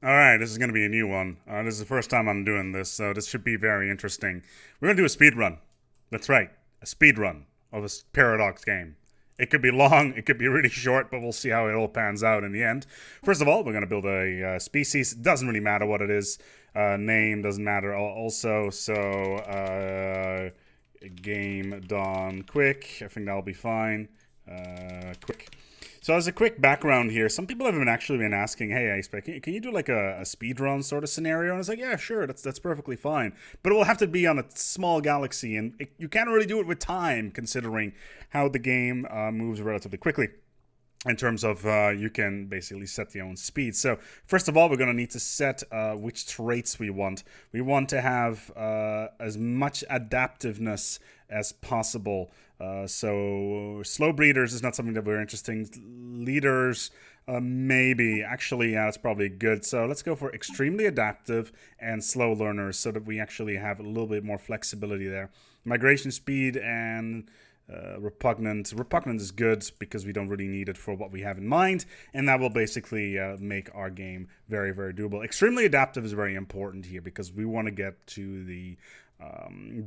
Alright, this is going to be a new one. This is the first time I'm doing this, so this should be very interesting. We're going to do a speed run. That's right, a speed run of a Paradox game. It could be long, it could be really short, but we'll see how it all pans out in the end. First of all, we're going to build a species. It doesn't really matter what it is. Name doesn't matter also, so game done quick. I think that'll be fine. Quick. So as a quick background here, some people have actually been asking, hey, ASpec, can you do like a speedrun sort of scenario? And it's like, yeah, sure, that's perfectly fine. But it will have to be on a small galaxy, and you can't really do it with time, considering how the game moves relatively quickly. In terms of you can basically set your own speed. So first of all, we're going to need to set which traits we want. We want to have as much adaptiveness as possible. So slow breeders is not something that we're interested in. Leaders, maybe. Actually, yeah, that's probably good. So let's go for extremely adaptive and slow learners so that we actually have a little bit more flexibility there. Migration speed and repugnant is good because we don't really need it for what we have in mind, and that will basically make our game very, very doable. Extremely adaptive is very important here because we want to get to the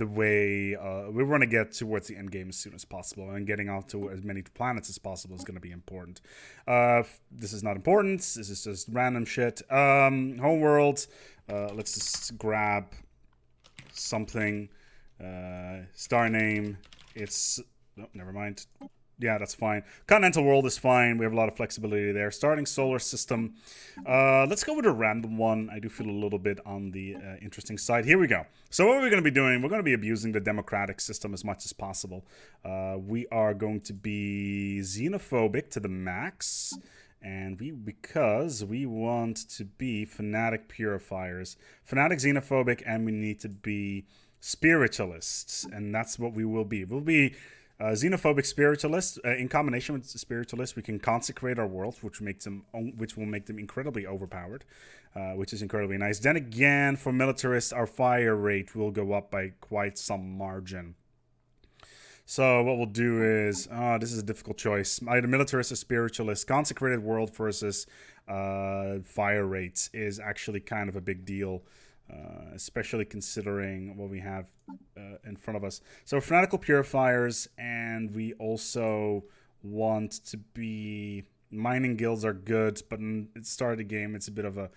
way we want to get towards the end game as soon as possible, and getting out to as many planets as possible is going to be important. This is not important. This is just random shit. Home world. Let's just grab something. Star name. It's never mind. Yeah, that's fine. Continental world is fine. We have a lot of flexibility there. Starting solar system. Let's go with a random one. I do feel a little bit on the interesting side. Here we go. So what we're going to be doing, we're going to be abusing the democratic system as much as possible. We are going to be xenophobic to the max. And because we want to be Fanatic Purifiers. Fanatic xenophobic, and we need to be spiritualists, and that's what we will be. We'll be xenophobic spiritualists. In combination with spiritualists, we can consecrate our worlds, which will make them incredibly overpowered, which is incredibly nice. Then again, for militarists, our fire rate will go up by quite some margin. So what we'll do is, this is a difficult choice. Either militarist or spiritualist. Consecrated world versus fire rates is actually kind of a big deal. Especially considering what we have in front of us. So fanatical purifiers, and we also want to be mining guilds are good, but at the start of the game it's a bit of a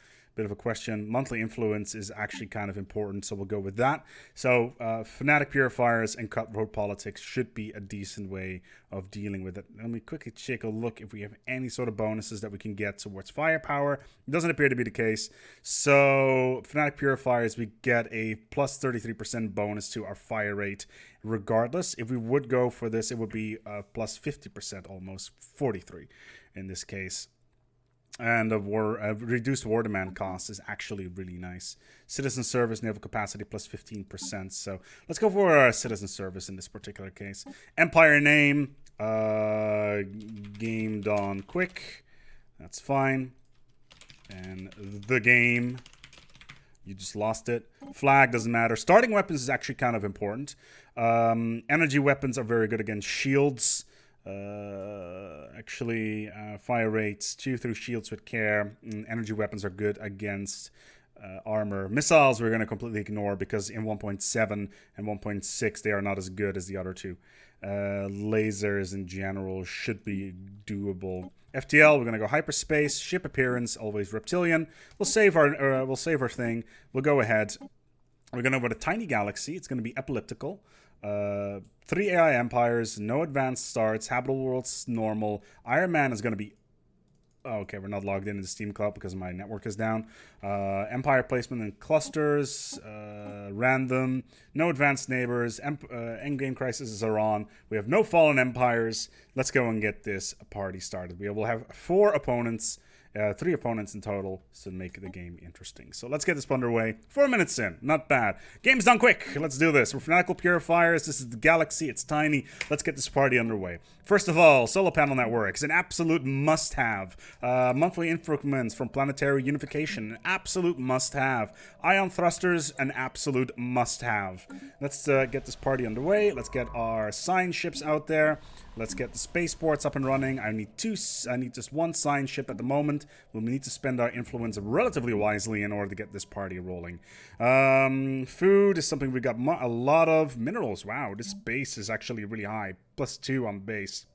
question. Monthly influence is actually kind of important, so we'll go with that. So fanatic purifiers and cutthroat politics should be a decent way of dealing with it. Let me quickly take a look if we have any sort of bonuses that we can get towards firepower. It doesn't appear to be the case. So fanatic purifiers, we get a plus 33% bonus to our fire rate regardless. If we would go for this, it would be plus 50%, almost 43 in this case. And a reduced war demand cost is actually really nice. Citizen service, naval capacity plus 15%. So let's go for citizen service in this particular case. Empire name, game done quick. That's fine. And the game, you just lost it. Flag doesn't matter. Starting weapons is actually kind of important. Energy weapons are very good against shields. Fire rates 2 through shields with care. Energy weapons are good against armor. Missiles we're going to completely ignore because in 1.7 and 1.6 they are not as good as the other two. Lasers in general should be doable. FTL, we're going to go hyperspace. Ship appearance, always reptilian. We'll save our thing. We'll go ahead. We're going to go with a tiny galaxy. It's going to be epileptical. 3 AI empires, no advanced starts, habitable worlds normal. Iron Man is going to be... Oh, okay, we're not logged into the Steam Cloud because my network is down. Empire placement in clusters, random, no advanced neighbors, endgame crises are on. We have no fallen empires. Let's go and get this party started. We will have 4 opponents. 3 opponents in total to make the game interesting. So let's get this underway. 4 minutes in. Not bad. Game's done quick. Let's do this. We're Fanatical Purifiers. This is the galaxy. It's tiny. Let's get this party underway. First of all, solar panel network is an absolute must-have. Monthly increments from planetary unification, an absolute must-have. Ion thrusters, an absolute must-have. Let's get this party underway. Let's get our sign ships out there. Let's get the spaceports up and running. I need just 1 sign ship at the moment. moment. We'll need to spend our influence relatively wisely in order to get this party rolling. Food is something we got a lot of. Minerals, wow, this base is actually really high. +2 on base.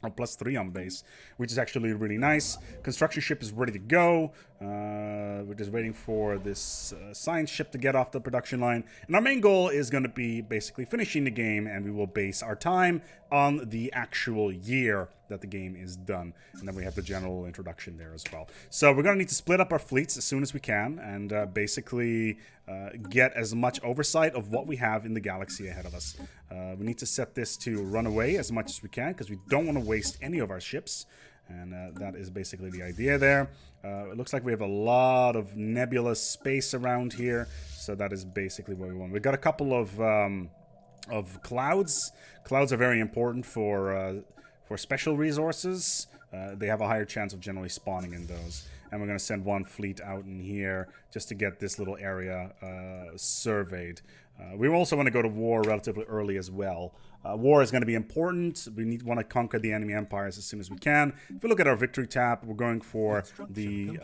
Or +3 on base, which is actually really nice. Construction ship is ready to go. We're just waiting for this science ship to get off the production line. And our main goal is going to be basically finishing the game, and we will base our time on the actual year that the game is done. And then we have the general introduction there as well. So we're going to need to split up our fleets as soon as we can, and basically get as much oversight of what we have in the galaxy ahead of us. We need to set this to run away as much as we can, because we don't want to waste any of our ships. And that is basically the idea there. It looks like we have a lot of nebulous space around here, so that is basically what we want. We've got a couple of clouds. Clouds are very important for special resources. They have a higher chance of generally spawning in those. And we're going to send one fleet out in here just to get this little area surveyed. We also want to go to war relatively early as well. War is going to be important. We want to conquer the enemy empires as soon as we can. If we look at our victory tab, we're going for the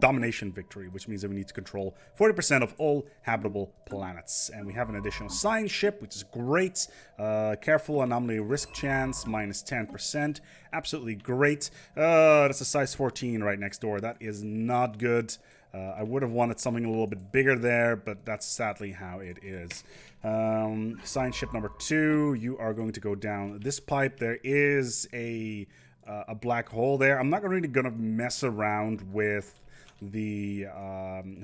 Domination Victory, which means that we need to control 40% of all habitable planets. And we have an additional science ship, which is great. Careful anomaly risk chance, -10%. Absolutely great. That's a size 14 right next door. That is not good. I would have wanted something a little bit bigger there, but that's sadly how it is. Science ship number 2, you are going to go down this pipe. There is a black hole there. I'm not really going to mess around with the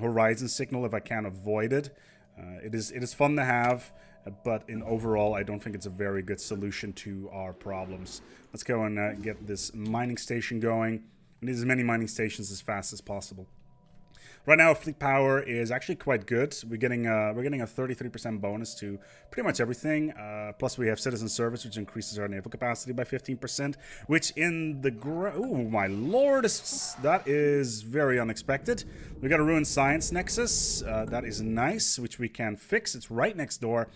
horizon signal if I can avoid it. It is fun to have, but in overall, I don't think it's a very good solution to our problems. Let's go and get this mining station going. We need as many mining stations as fast as possible. Right now, fleet power is actually quite good. We're getting a 33% bonus to pretty much everything. Plus, we have citizen service, which increases our naval capacity by 15%. Which in the oh my lord, that is very unexpected. We got a ruined science nexus. That is nice, which we can fix. It's right next door.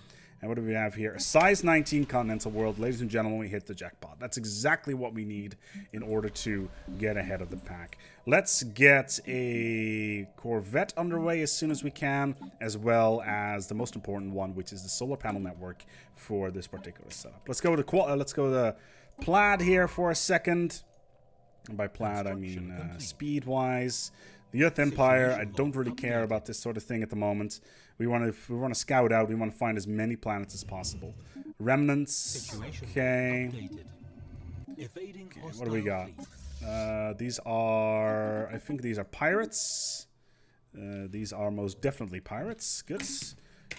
And what do we have here? A size 19 continental world. Ladies and gentlemen, we hit the jackpot. That's exactly what we need in order to get ahead of the pack. Let's get a Corvette underway as soon as we can, as well as the most important one, which is the solar panel network for this particular setup. Let's go to Plaid here for a second. And by Plaid, I mean speed-wise. The Earth Empire, I don't really care about this sort of thing at the moment. We want to scout out. We want to find as many planets as possible. Remnants. Okay. What do we got? These are, I think these are pirates. These are most definitely pirates. Good.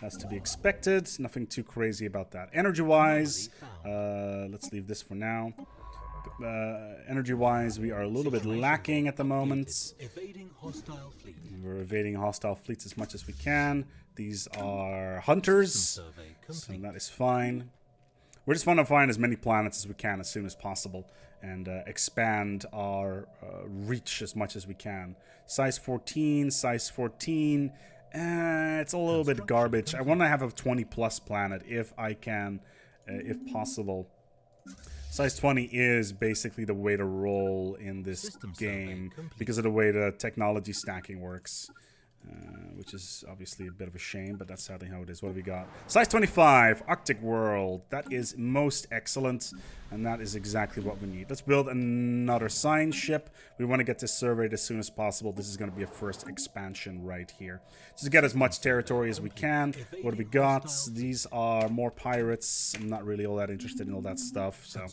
That's to be expected. Nothing too crazy about that. Energy-wise, let's leave this for now. Energy-wise, we are a little bit lacking at the moment. We're evading hostile fleets as much as we can. These are hunters, so that is fine. We just want to find as many planets as we can as soon as possible and expand our reach as much as we can. Size 14, size 14. It's a little bit garbage. I want to have a 20+ planet if I can, if possible. Size 20 is basically the way to roll in this game because of the way the technology stacking works. Which is obviously a bit of a shame, but that's sadly how it is. What have we got? Size 25, Arctic World. That is most excellent, and that is exactly what we need. Let's build another science ship. We want to get this surveyed as soon as possible. This is going to be a first expansion right here. Just to get as much territory as we can. What have we got? These are more pirates. I'm not really all that interested in all that stuff, so...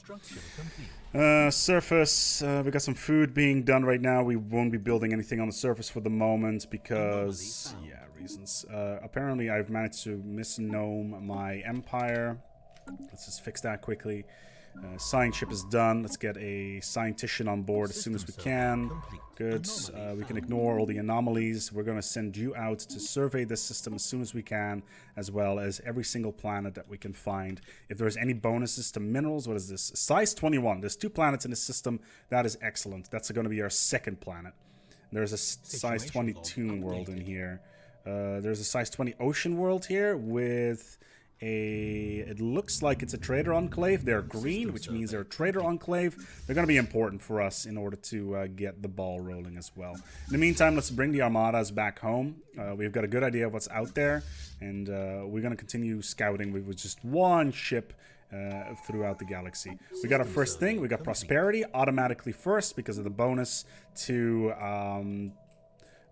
surface, we got some food being done right now. We won't be building anything on the surface for the moment because, yeah, reasons. Apparently, I've managed to misnome my empire. Let's just fix that quickly. Science ship is done. Let's get a scientician on board as soon as we can. Good. We can ignore all the anomalies. We're going to send you out to survey this system as soon as we can, as well as every single planet that we can find. If there's any bonuses to minerals, what is this? Size 21. There's 2 planets in the system. That is excellent. That's going to be our second planet. There's a size 22 world in here. There's a size 20 ocean world here with it looks like it's a trader enclave. They're green, which means they're a trader enclave. They're going to be important for us in order to get the ball rolling as well. In the meantime, let's bring the armadas back home. We've got a good idea of what's out there, and we're going to continue scouting with just one ship throughout the galaxy. We got our first thing. We got prosperity automatically first because of the bonus to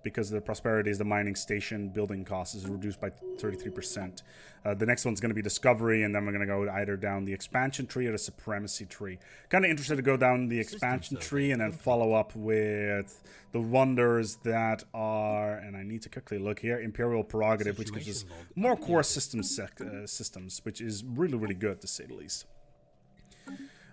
because the prosperity is the mining station building cost is reduced by 33%. The next one's going to be discovery, and then we're going to go either down the expansion tree or the supremacy tree. Kind of interested to go down the expansion tree and then follow up with the wonders that are, and I need to quickly look here, Imperial Prerogative, which gives us more core systems, which is really, really good to say the least.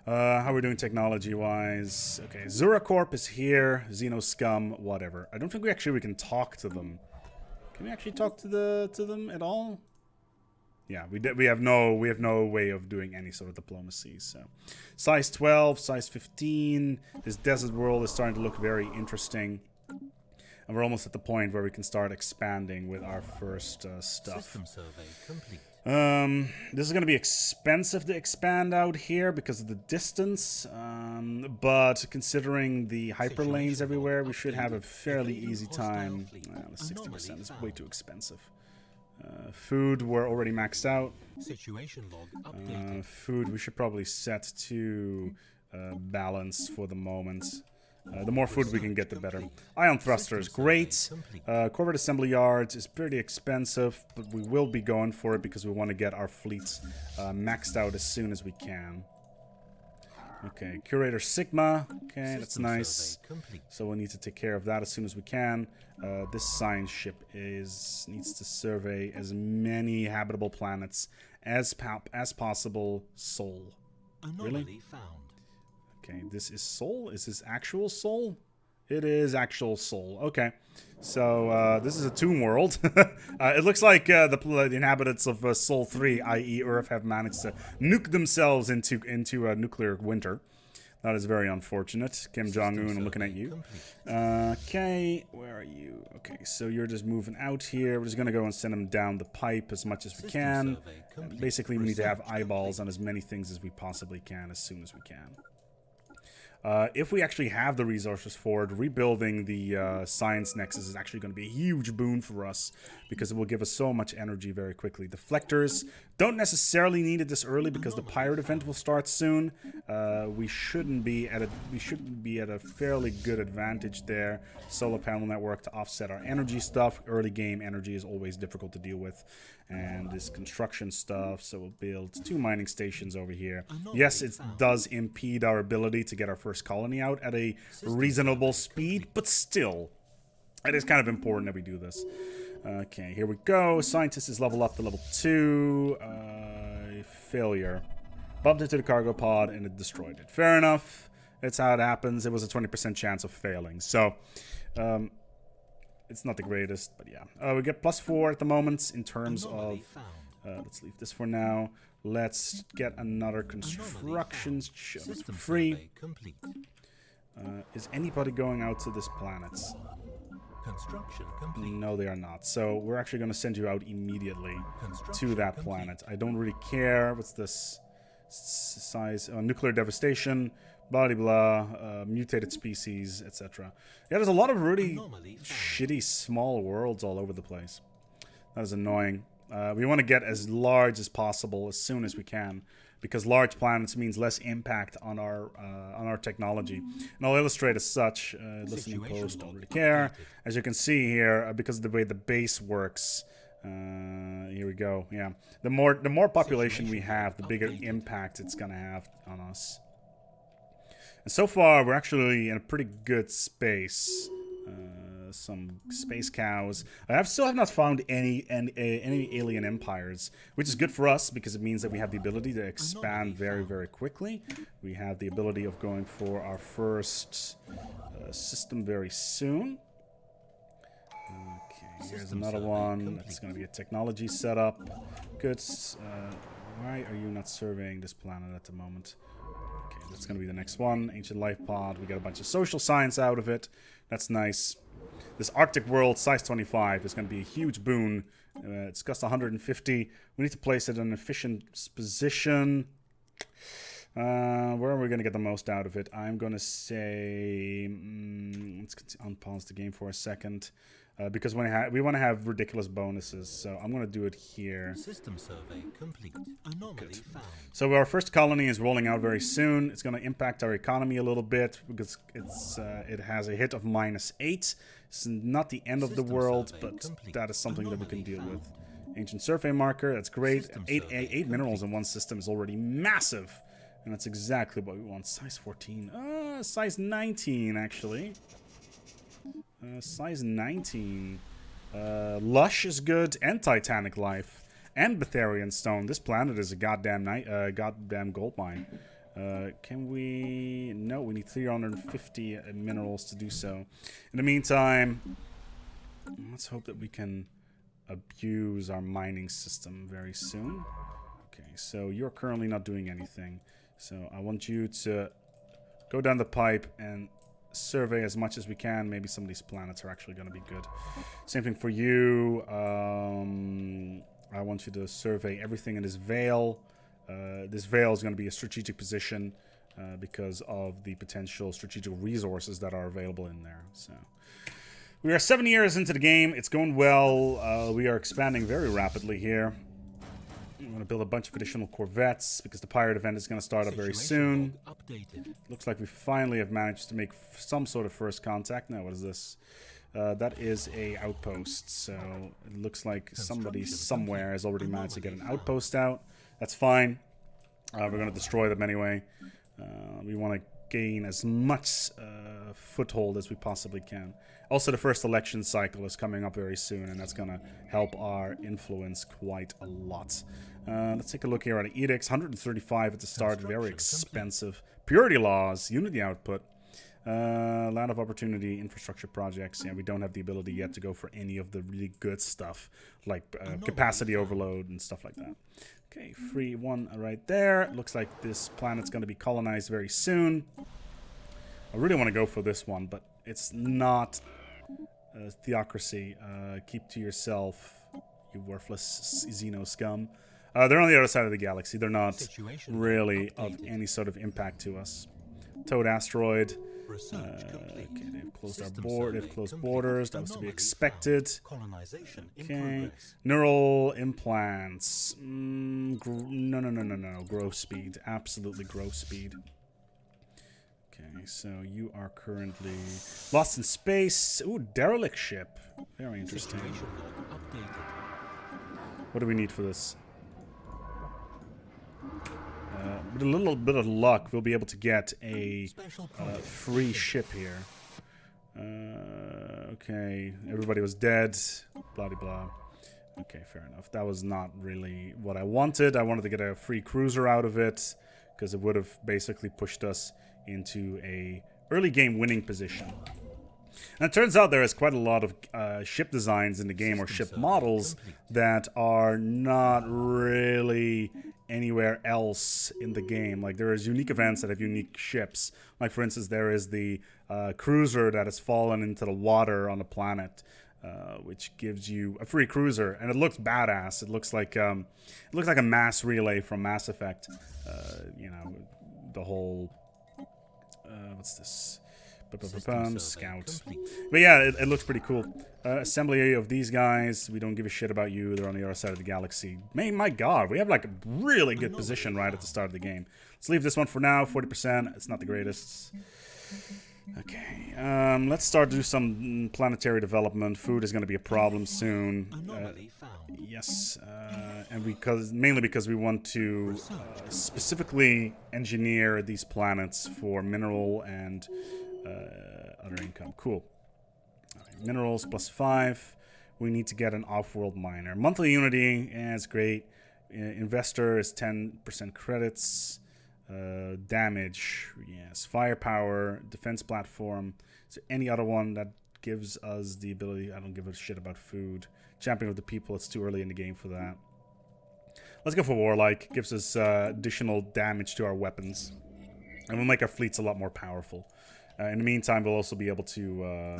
How are we doing technology-wise? Okay, Zuracorp is here. Xenoscum, whatever. I don't think we can talk to them. Can we actually talk to them at all? Yeah, we have no way of doing any sort of diplomacy. So, size 12, size 15. This desert world is starting to look very interesting, and we're almost at the point where we can start expanding with our first stuff. System survey complete. This is going to be expensive to expand out here because of the distance, but considering the hyperlanes everywhere, we should have a fairly easy time. 60% is way too expensive. Food, we're already maxed out. Situation log updated. Food, we should probably set to balance for the moment. The more food we can get, the better. Ion thruster is great. Corvette assembly yards is pretty expensive, but we will be going for it because we want to get our fleets maxed out as soon as we can. Okay, Curator Sigma. Okay, that's nice. So we'll need to take care of that as soon as we can. This science ship needs to survey as many habitable planets as possible. Sol. Really? Found. Okay, this is Sol? Is this actual Sol? It is actual Sol. Okay. So, this is a tomb world. It looks like the inhabitants of Sol 3, i.e. Earth, have managed to nuke themselves into a nuclear winter. That is very unfortunate. Kim Jong-un, I'm looking at you. Okay, where are you? Okay, so you're just moving out here. We're just going to go and send them down the pipe as much as we can. Basically, we need to have eyeballs on as many things as we possibly can as soon as we can. If we actually have the resources for it, rebuilding the Science Nexus is actually going to be a huge boon for us because it will give us so much energy very quickly. Deflectors don't necessarily need it this early because the pirate event will start soon. We shouldn't be at a fairly good advantage there. Solar panel network to offset our energy stuff. Early game energy is always difficult to deal with. And this construction stuff, so we'll build 2 mining stations over here. Yes, it does impede our ability to get our first colony out at a reasonable speed, but still, it is kind of important that we do this. Okay, here we go. Scientist is level up to level 2. Failure. Bumped into the cargo pod and it destroyed it. Fair enough. That's how it happens. It was a 20% chance of failing. So, it's not the greatest, but yeah. We get +4 at the moment in terms of... let's leave this for now. Let's get another construction ship for free. Is anybody going out to this planet? Construction complete. No, they are not. So we're actually going to send you out immediately to that planet. I don't really care. What's this size? Nuclear devastation. Blah, blah, blah, mutated species, etc. Yeah, there's a lot of really shitty small worlds all over the place. That is annoying. We want to get as large as possible as soon as we can, because large planets means less impact on our technology. And I'll illustrate as such. Listening post, don't really care. As you can see here, because of the way the base works. Here we go. Yeah, the more population we have, the bigger impact it's gonna have on us. And so far, we're actually in a pretty good space. Some space cows. I still have not found any alien empires, which is good for us because it means that we have the ability to expand very, very quickly. We have the ability of going for our first system very soon. Okay, here's another one. That's going to be a technology setup. Good. Why are you not surveying this planet at the moment? Okay, that's going to be the next one. Ancient Life Pod. We got a bunch of social science out of it. That's nice. This Arctic World size 25 is going to be a huge boon. It's cost 150. We need to place it in an efficient position. Where are we going to get the most out of it? I'm going to say... let's unpause the game for a second. Because we want to have ridiculous bonuses. So I'm going to do it here. System survey complete. Anomaly found. So our first colony is rolling out very soon. It's going to impact our economy a little bit because it has a hit of -8. It's not the end of the world, but that is something that we can deal with. Ancient survey marker, that's great. Eight minerals in one system is already massive. And that's exactly what we want. Size 14. Size 19, actually. Size 19. Lush is good, and Titanic Life, and Betharian Stone. This planet is a goddamn gold mine. Can we... No, we need 350 minerals to do so. In the meantime, let's hope that we can abuse our mining system very soon. Okay, so you're currently not doing anything. So I want you to go down the pipe and survey as much as we can. Maybe some of these planets are actually going to be good. Same thing for you. I want you to survey everything in this veil. This veil is going to be a strategic position because of the potential strategic resources that are available in there. So we are 7 years into the game. It's going well. We are expanding very rapidly here. I'm going to build a bunch of additional corvettes because the pirate event is going to start up very soon. Looks like we finally have managed to make some sort of first contact. Now, what is this? That is a outpost. So it looks like somebody somewhere has already managed to get an outpost out. That's fine. We're going to destroy them anyway. We want to gain as much foothold as we possibly can. Also, the first election cycle is coming up very soon, and that's going to help our influence quite a lot. Let's take a look here at the edicts. 135 at the start, very expensive. Purity laws, unity output, land of opportunity, infrastructure projects. Yeah, we don't have the ability yet to go for any of the really good stuff, like capacity overload and stuff like that. Okay, free one right there. Looks like this planet's going to be colonized very soon. I really want to go for this one, but it's not theocracy. Keep to yourself, you worthless Xeno scum. They're on the other side of the galaxy. They're not really of any sort of impact to us. Toad asteroid. Okay, they've closed our board. They've closed borders. That was to be expected. Okay, neural implants. No. Growth speed. Absolutely growth speed. Okay, so you are currently lost in space. Ooh, derelict ship. Very interesting. What do we need for this? With a little bit of luck, we'll be able to get a free ship here. Okay, everybody was dead. Blah de blah. Okay, fair enough. That was not really what I wanted. I wanted to get a free cruiser out of it because it would have basically pushed us into a early game winning position. And it turns out there is quite a lot of ship designs in the game, or ship models, that are not really anywhere else in the game. Like, there is unique events that have unique ships. Like, for instance, there is the cruiser that has fallen into the water on the planet, which gives you a free cruiser, and it looks badass. It looks like a mass relay from Mass Effect. You know, the whole what's this? Scout. But yeah, it looks pretty cool. Assembly of these guys. We don't give a shit about you. They're on the other side of the galaxy. My god, we have like a really good position right at the start of the game. Let's leave this one for now. 40%. It's not the greatest. Okay. Let's start to do some planetary development. Food is going to be a problem soon. Yes. And mainly because we want to specifically engineer these planets for mineral and other income. Cool. Right, minerals +5. We need to get an off-world miner. Monthly unity, it's great. Investor is 10% credits. Damage, yes. Firepower, defense platform. Is there any other one that gives us the ability? I don't give a shit about food. Champion of the people, it's too early in the game for that. Let's go for Warlike. Gives us additional damage to our weapons. And we'll make our fleets a lot more powerful. In the meantime, we'll also be able to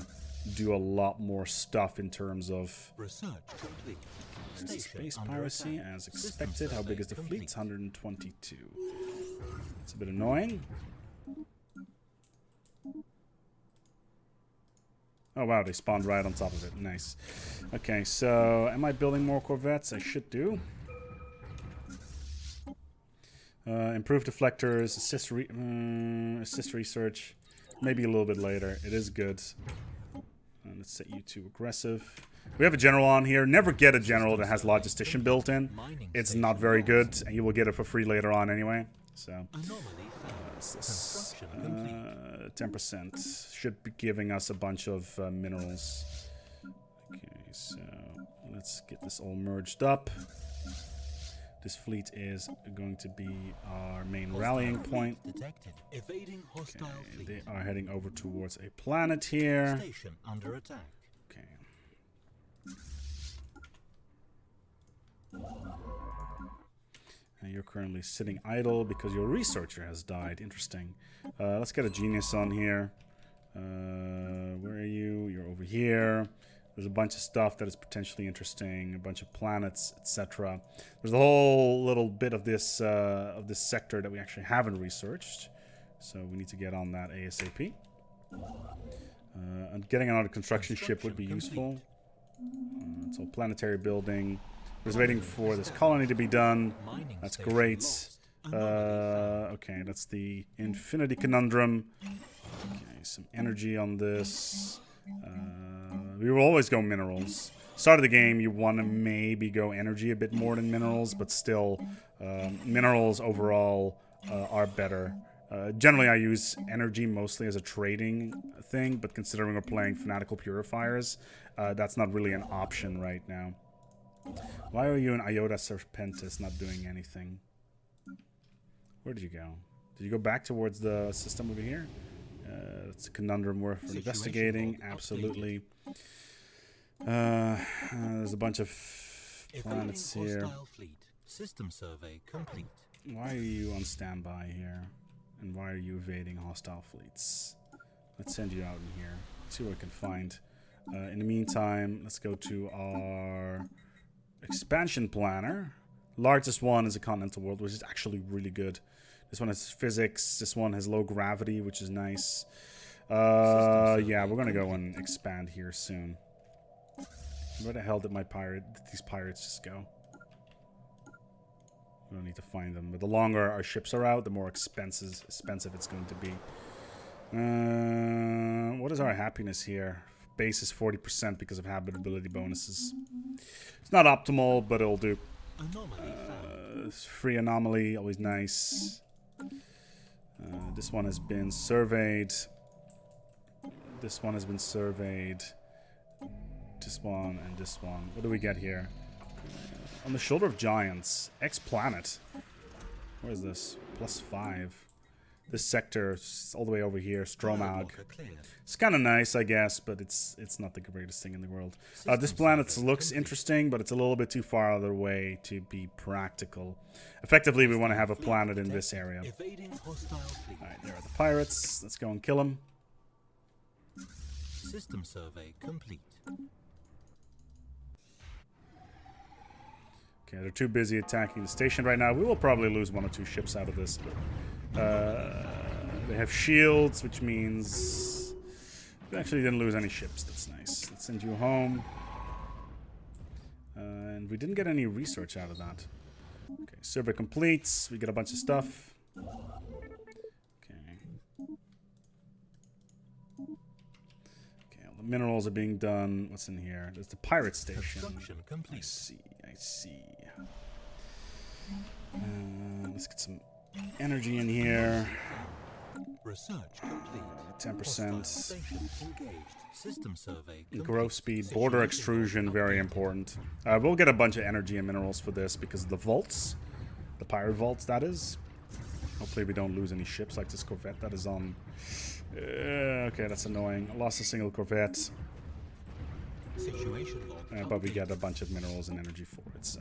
do a lot more stuff in terms of Research complete. space Station under piracy attack. as System expected. How survey big is the fleet? complete. 122. It's a bit annoying. Oh wow, they spawned right on top of it. Nice. Okay, so am I building more corvettes? I should do. Improve deflectors, assist research. Maybe a little bit later. It is good. Let's set you to aggressive. We have a general on here. Never get a general that has logistician built in. It's not very good, and you will get it for free later on anyway. So, Anomaly found. Construction complete. 10% should be giving us a bunch of minerals. Okay, so let's get this all merged up. This fleet is going to be our main rallying point. Detected. Evading hostile fleet. They are heading over towards a planet here. Station under attack. Okay. And you're currently sitting idle because your researcher has died. Interesting. Let's get a genius on here. Where are you? You're over here. There's a bunch of stuff that is potentially interesting. A bunch of planets, etc. There's a whole little bit of this sector that we actually haven't researched. So we need to get on that ASAP. And getting another construction ship would be useful. So planetary building. We're just waiting for this colony to be done. That's great. Okay, that's the Infinity Conundrum. Okay, some energy on this. We will always go minerals. Start of the game, you want to maybe go energy a bit more than minerals, but still, minerals overall are better. Generally, I use energy mostly as a trading thing, but considering we're playing Fanatical Purifiers, that's not really an option right now. Why are you in Iota Serpentis not doing anything? Where did you go? Did you go back towards the system over here? It's a conundrum worth investigating. Absolutely. There's a bunch of planets here. Fleet. System survey complete. Why are you on standby here? And why are you evading hostile fleets? Let's send you out in here. See what I can find. In the meantime, let's go to our expansion planner. Largest one is a continental world, which is actually really good. This one has physics. This one has low gravity, which is nice. Yeah, we're gonna go and expand here soon. Where the hell did these pirates just go? We don't need to find them. But the longer our ships are out, the more expensive it's going to be. What is our happiness here? Base is 40% because of habitability bonuses. It's not optimal, but it'll do. Free anomaly, always nice. This one has been surveyed. This one has been surveyed. This one and this one. What do we get here? On the Shoulder of Giants. X-Planet. Where is this? +5. This sector is all the way over here. Stromag. It's kind of nice, I guess, but it's not the greatest thing in the world. This planet looks interesting, but it's a little bit too far out of the way to be practical. Effectively, we want to have a planet in this area. Alright, there are the pirates. Let's go and kill them. System survey complete. Okay, they're too busy attacking the station right now. We will probably lose 1 or 2 ships out of this, but they have shields, which means we actually didn't lose any ships. That's nice. Let's send you home. And we didn't get any research out of that. Okay, survey completes. We get a bunch of stuff. Okay. Okay, all the minerals are being done. What's in here? There's the pirate station. I see. I see. Let's get some energy in here. Research complete. 10%. System survey Growth speed, border extrusion, very important. We'll get a bunch of energy and minerals for this because of the vaults. The pirate vaults, that is. Hopefully we don't lose any ships like this corvette that is on. Okay, that's annoying. I lost a single corvette. Situation log but we updated. get a bunch of minerals and energy for it, so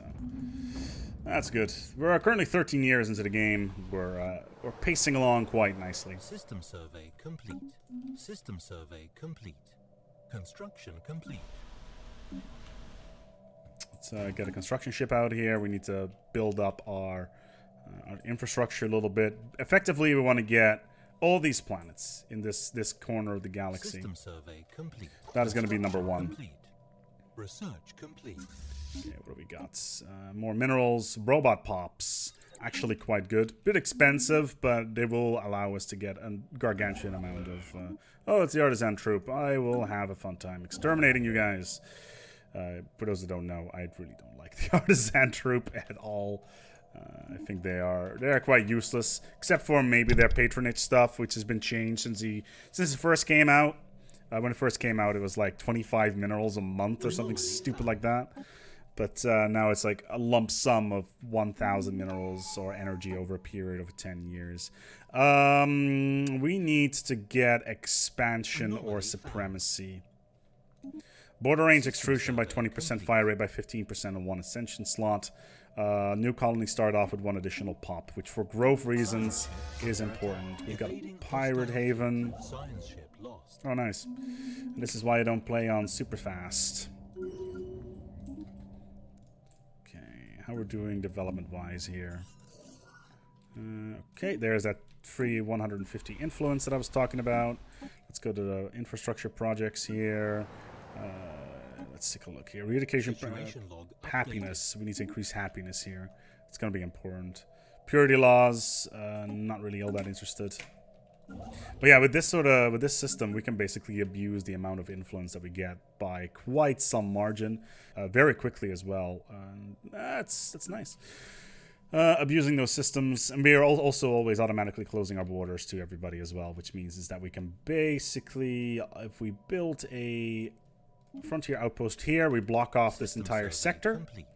that's good. We're currently 13 years into the game. We're pacing along quite nicely. System survey complete. System survey complete. Construction complete. Let's get a construction ship out here. We need to build up our infrastructure a little bit. Effectively, we want to get all these planets in this corner of the galaxy. System survey complete. That is going to be number Construction 1. Complete. Research complete. Okay, what do we got? More minerals, robot pops. Actually quite good. Bit expensive, but they will allow us to get a gargantuan amount of... oh, it's the artisan troop. I will have a fun time exterminating you guys. For those that don't know, I really don't like the artisan troop at all. I think they are quite useless, except for maybe their patronage stuff, which has been changed since it first came out. When it first came out, it was like 25 minerals a month or something stupid like that. But now it's like a lump sum of 1,000 minerals or energy over a period of 10 years. We need to get expansion or supremacy. Border range extrusion by 20%, fire rate by 15% on 1 ascension slot. New colony start off with 1 additional pop, which for growth reasons is important. We've got a pirate haven. Science ship lost. Oh, nice. And this is why I don't play on super fast. Okay, how we're doing development-wise here. Okay, there's that free 150 influence that I was talking about. Let's go to the infrastructure projects here. Let's take a look here. Re-education Situation log happiness. We need to increase happiness here. It's going to be important. Purity laws. Not really all that interested. But yeah, with this system, we can basically abuse the amount of influence that we get by quite some margin, very quickly as well. That's nice. Abusing those systems, and we are also always automatically closing our borders to everybody as well, which means is that we can basically, if we built a frontier outpost here, we block off this entire sector. Complete.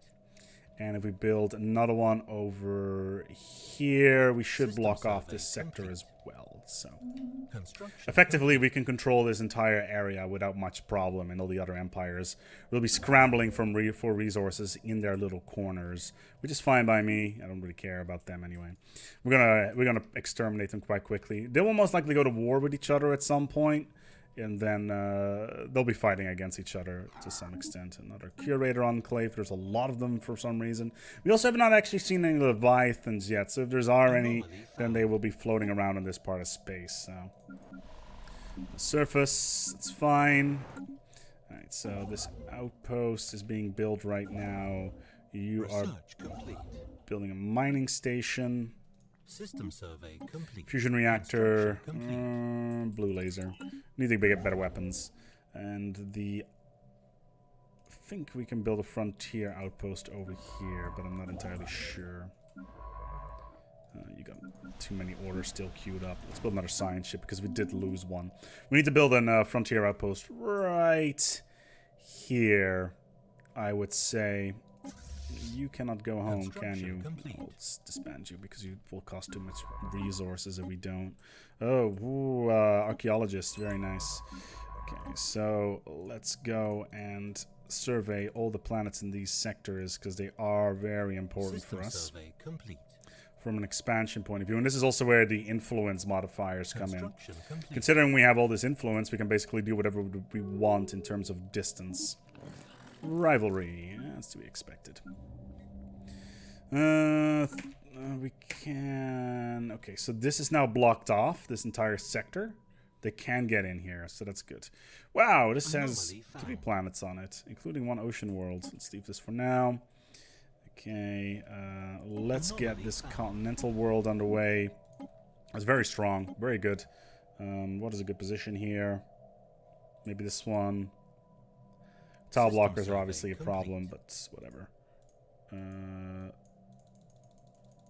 And if we build another one over here, we should System block off survey this sector complete. as well. So Construction effectively, we can control this entire area without much problem, and all the other empires will be scrambling for resources in their little corners, which is fine by me. I don't really care about them anyway. We're gonna exterminate them quite quickly. They will most likely go to war with each other at some point. And then they'll be fighting against each other to some extent. Another Curator Enclave. There's a lot of them for some reason. We also have not actually seen any Leviathans yet. So if there's any, then they will be floating around in this part of space. So the surface, it's fine. Alright, so this outpost is being built right now. You are Research complete. building a mining station. System survey complete. Fusion reactor, Construction blue laser. Need to get better weapons. And I think we can build a frontier outpost over here, but I'm not entirely sure. You got too many orders still queued up. Let's build another science ship because we did lose one. We need to build a frontier outpost right here, I would say. You cannot go home, can you? I'll disband you because you will cost too much resources if we don't. Oh, archaeologist, very nice. Okay, so let's go and survey all the planets in these sectors because they are very important System for us survey complete. from an expansion point of view. And this is also where the influence modifiers come in. Construction complete. Considering we have all this influence, we can basically do whatever we want in terms of distance. Rivalry, that's to be expected. We can... Okay, so this is now blocked off, this entire sector. They can get in here, so that's good. Wow, this has Anomaly 3 found. planets on it, including 1 ocean world. Let's leave this for now. Okay, let's get Anomaly this found. continental world underway. It's very strong, very good. What is a good position here? Maybe this one. Tile System blockers are survey obviously a complete. problem, but whatever.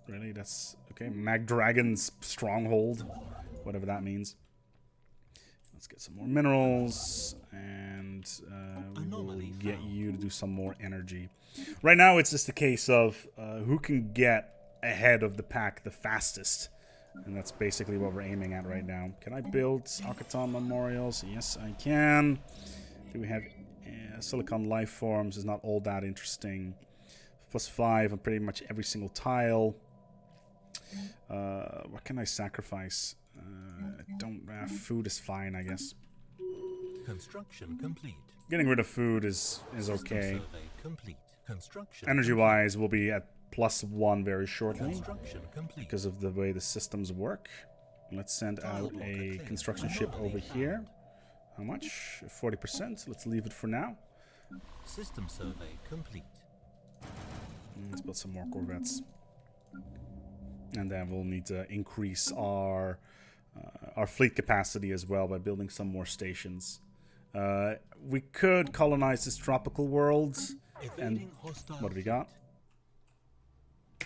Really? That's... Okay, Mag Dragon's stronghold. Whatever that means. Let's get some more minerals, and we will Anomaly get found. you to do some more energy. Right now, it's just a case of who can get ahead of the pack the fastest. And that's basically what we're aiming at right now. Can I build Akaton memorials? Yes, I can. Do we have Silicon life forms is not all that interesting. +5 on pretty much every single tile. What can I sacrifice? I don't have food is fine, I guess. Construction complete. Getting rid of food is okay. Survey complete. Construction Energy-wise, we'll be at +1 very shortly Construction complete. because of the way the systems work. Let's send out a construction ship over here. How much? 40%. Let's leave it for now. System survey complete. Let's build some more corvettes. And then we'll need to increase our fleet capacity as well by building some more stations. We could colonize this tropical world. And Evading hostile what do we got?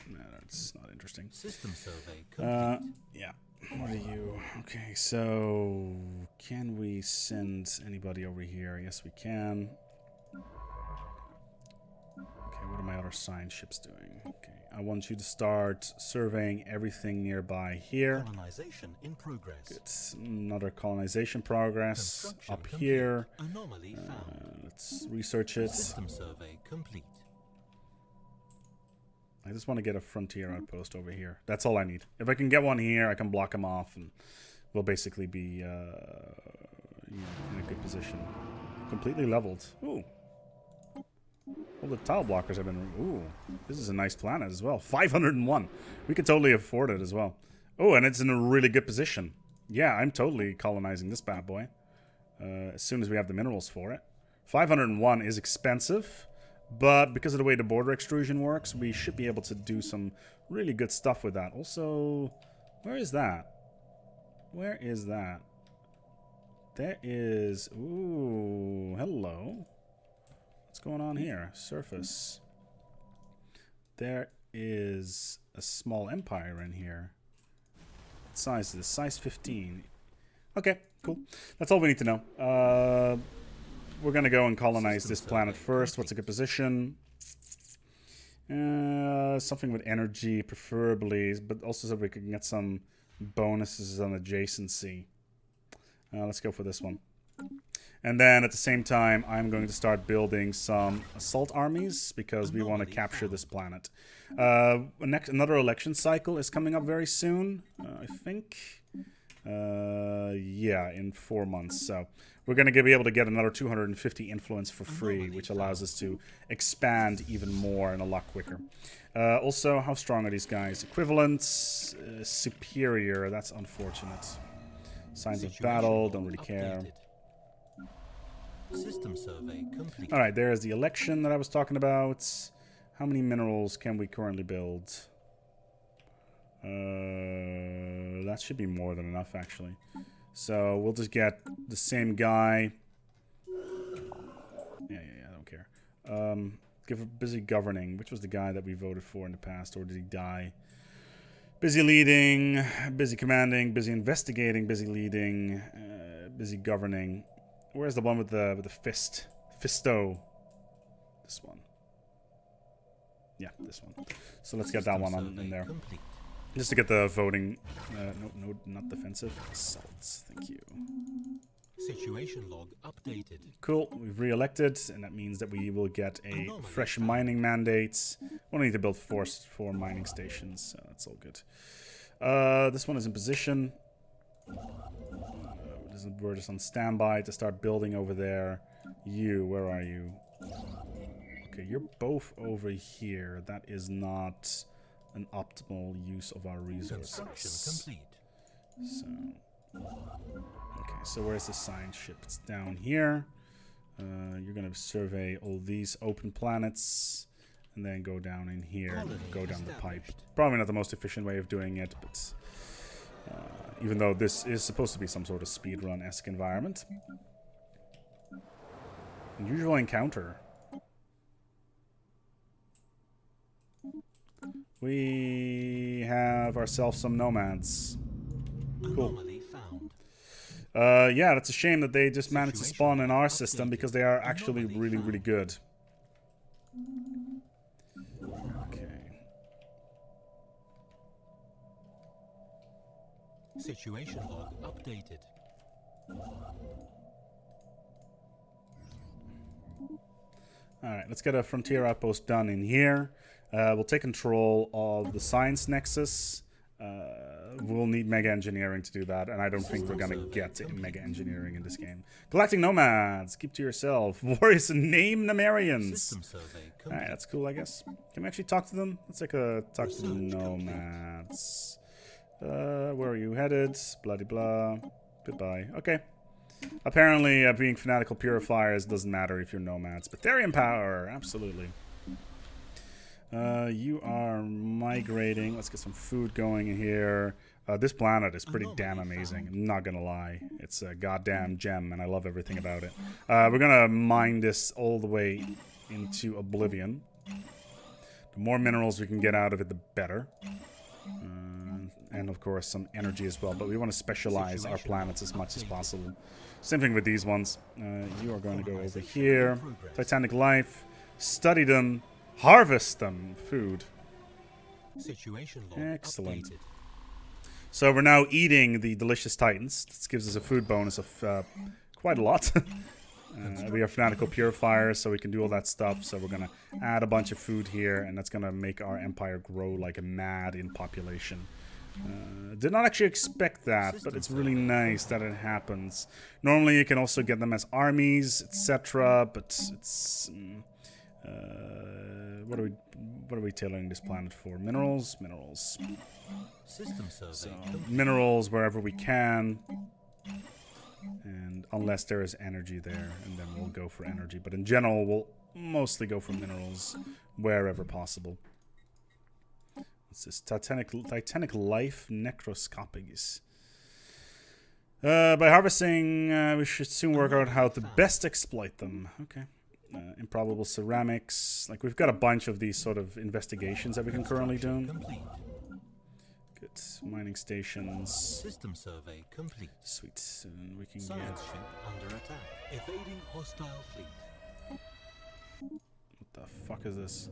No, that's not interesting. System survey complete. Yeah. What are you? Okay, so can we send anybody over here? Yes, we can. Okay, what are my other science ships doing? Okay, I want you to start surveying everything nearby here. Colonization in progress. Good. Another colonization progress Construction up complete. here. Anomaly found. Let's research it. System survey complete. I just want to get a frontier outpost over here. That's all I need. If I can get one here, I can block them off, and we'll basically be you know, in a good position. Completely leveled. Ooh. All the tile blockers have been... Ooh. This is a nice planet as well. 501. We could totally afford it as well. Oh, and it's in a really good position. Yeah, I'm totally colonizing this bad boy. As soon as we have the minerals for it. 501 is expensive. But because of the way the border extrusion works, we should be able to do some really good stuff with that. Also, where is that? Where is that? There is... Ooh, hello. What's going on here? Surface. There is a small empire in here. What size is this? Size 15. Okay, cool. That's all we need to know. We're going to go and colonize this planet first. What's a good position? Something with energy, preferably, but also so we can get some bonuses on adjacency. Let's go for this one. And then at the same time, I'm going to start building some assault armies because we want to capture this planet. Another election cycle is coming up very soon, I think. Yeah, in 4 months. So we're going to be able to get another 250 influence for free, which allows us to expand even more and a lot quicker. Also, how strong are these guys? Equivalent, superior. That's unfortunate. Signs of battle, don't really care. System survey complete. All right, there's the election that I was talking about. How many minerals can we currently build? That should be more than enough, actually. So we'll just get the same guy. Yeah, I don't care. Give busy governing. Which was the guy that we voted for in the past, or did he die? Busy leading, busy commanding, busy investigating, busy leading, busy governing. Where's the one with the fist? Fisto. This one. Yeah, this one. So let's get that one on in there. Complete. Just to get the voting. No, not defensive. Assaults. Thank you. Situation log updated. Cool. We've re-elected, and that means that we will get a fresh mining mandate. We'll need to build four mining stations, so that's all good. This one is in position. We're just on standby to start building over there. You, where are you? Okay, you're both over here. That is not an optimal use of our resources. Construction complete. So, okay, so where's the science ship? It's down here. You're gonna survey all these open planets, and then go down in here, and go down the pipe. Probably not the most efficient way of doing it, but even though this is supposed to be some sort of speedrun-esque environment. Unusual encounter. We have ourselves some nomads. Cool. Anomaly found. Yeah, that's a shame that they just managed to spawn in our system because they are actually really, really good. Okay. Situation log updated. Alright, let's get a frontier outpost done in here. We'll take control of the science nexus. We'll need mega engineering to do that, and I don't think we're gonna get mega engineering in this game. Collecting nomads, keep to yourself. Warriors name Nemerians. Alright, that's cool, I guess. Can we actually talk to them? Let's take a talk to the nomads. Where are you headed? Bloody blah. Goodbye. Okay. Apparently, being fanatical purifiers doesn't matter if you're nomads. But Therian power, absolutely. You are migrating. Let's get some food going in here. This planet is pretty damn amazing. I'm not gonna lie. It's a goddamn gem, and I love everything about it. We're gonna mine this all the way into oblivion. The more minerals we can get out of it, the better. And of course, some energy as well. But we want to specialize our planets as much as possible. Same thing with these ones. You are going to go over here. Titanic life. Study them. Harvest them. Food. Excellent. So we're now eating the delicious titans. This gives us a food bonus of quite a lot. We are fanatical purifiers, so we can do all that stuff. So we're going to add a bunch of food here, and that's going to make our empire grow like a mad in population. Did not actually expect that, but it's really nice that it happens. Normally you can also get them as armies, etc., but it's what are we tailoring this planet for? Minerals. So minerals wherever we can, and unless there is energy there, and then we'll go for energy. But in general, we'll mostly go for minerals wherever possible. What's this? Titanic life necroscopies. By harvesting, we should soon work out how to best exploit them. Okay. Improbable ceramics. Like, we've got a bunch of these sort of investigations that we can currently do. Good. Mining stations. System survey complete. Sweet. And we can Science ship under attack. Evading hostile fleet. What the fuck is this?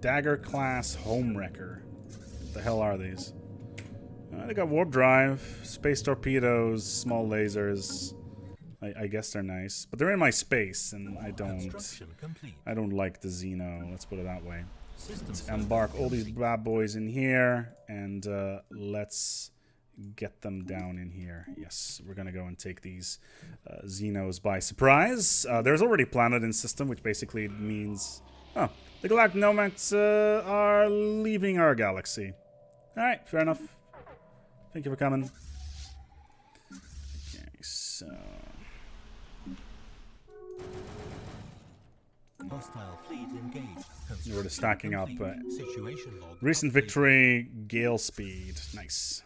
Dagger class homewrecker. What the hell are these? They got warp drive, space torpedoes, small lasers. I guess they're nice, but they're in my space, and I don't like the Xeno. Let's put it that way. Let's embark all these bad boys in here, and let's get them down in here. Yes, we're gonna go and take these Xenos by surprise. There's already a planet in system, which basically means, oh, the Galactic Nomads are leaving our galaxy. All right, fair enough. Thank you for coming. Okay, so. Hostile fleet engaged. We're just stacking up. Situation log. Recent victory, gale speed. Nice.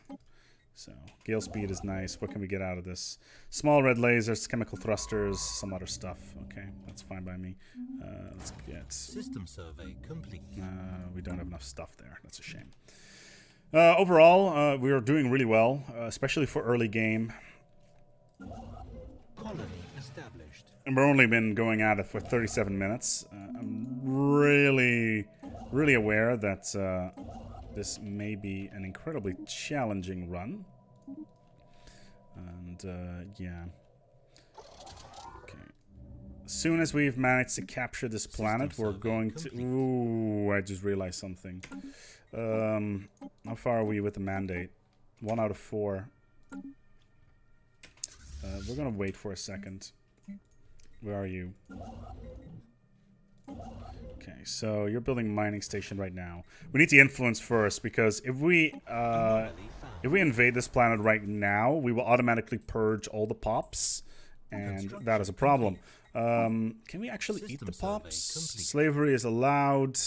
So, gale speed is nice. What can we get out of this? Small red lasers, chemical thrusters, some other stuff. Okay, that's fine by me. Let's get... System survey complete. We don't have enough stuff there. That's a shame. Overall, we are doing really well, especially for early game. Colony established. And we've only been going at it for 37 minutes. I'm really aware that this may be an incredibly challenging run. And, yeah. Okay. As soon as we've managed to capture this planet, we're going to... Ooh, I just realized something. How far are we with the mandate? 1 out of 4. We're gonna wait for a second. Where are you? Okay, so you're building a mining station right now. We need to influence first, because if we invade this planet right now, we will automatically purge all the pops, and that is a problem. Can we actually eat the pops? Slavery is allowed.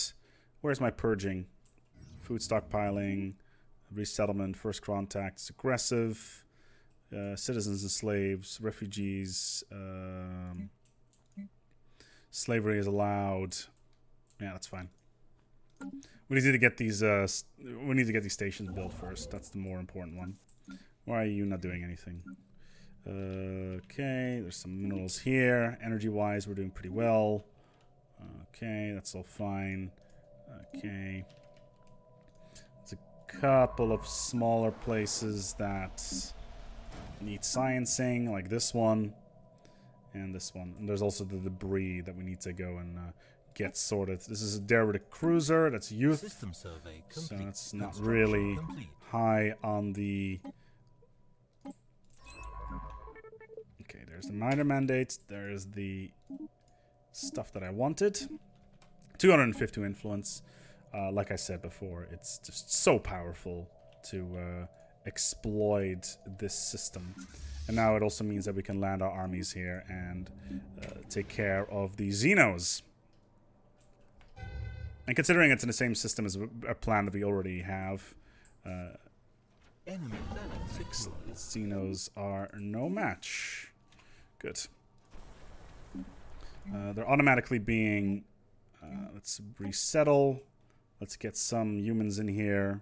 Where's my purging? Food stockpiling, resettlement, first contact, it's aggressive, citizens and slaves, refugees, slavery is allowed. Yeah, that's fine. We need to get these. We need to get these stations built first. That's the more important one. Why are you not doing anything? Okay, there's some minerals here. Energy-wise, we're doing pretty well. Okay, that's all fine. Okay. Couple of smaller places that need sciencing, like this one, and this one. And there's also the debris that we need to go and get sorted. This is a derelict cruiser. That's youth. System survey So complete. it's not Construction really complete. high on the... Okay, there's the minor mandates. There's the stuff that I wanted. 252 influence. Like I said before, it's just so powerful to exploit this system. And now it also means that we can land our armies here and take care of the Xenos. And considering it's in the same system as a plan that we already have, Enemy planet secured. Xenos are no match. Good. They're automatically being... let's resettle. Let's get some humans in here.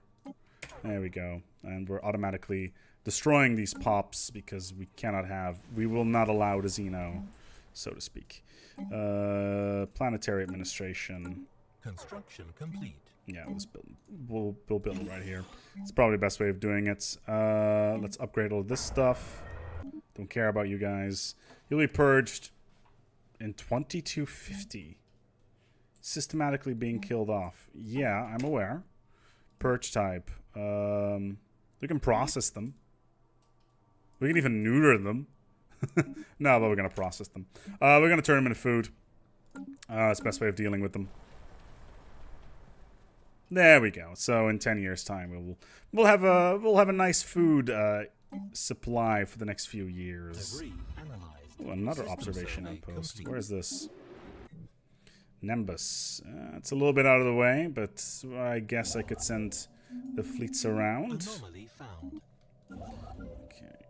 There we go. And we're automatically destroying these pops because we cannot have... We will not allow the Xeno, so to speak. Planetary administration. Construction complete. Yeah, we'll build it right here. It's probably the best way of doing it. Let's upgrade all this stuff. Don't care about you guys. You'll be purged in 2250. Systematically being killed off. Yeah, I'm aware. Purge type. We can process them. We can even neuter them. No, but we're going to process them. We're going to turn them into food. It's the best way of dealing with them. There we go. So in 10 years' time, we'll have a nice food supply for the next few years. Debris analyzed. Ooh, another System observation survey outpost. complete. Where is this? Nimbus. It's a little bit out of the way, but I guess I could send the fleets around. Anomaly found. Okay.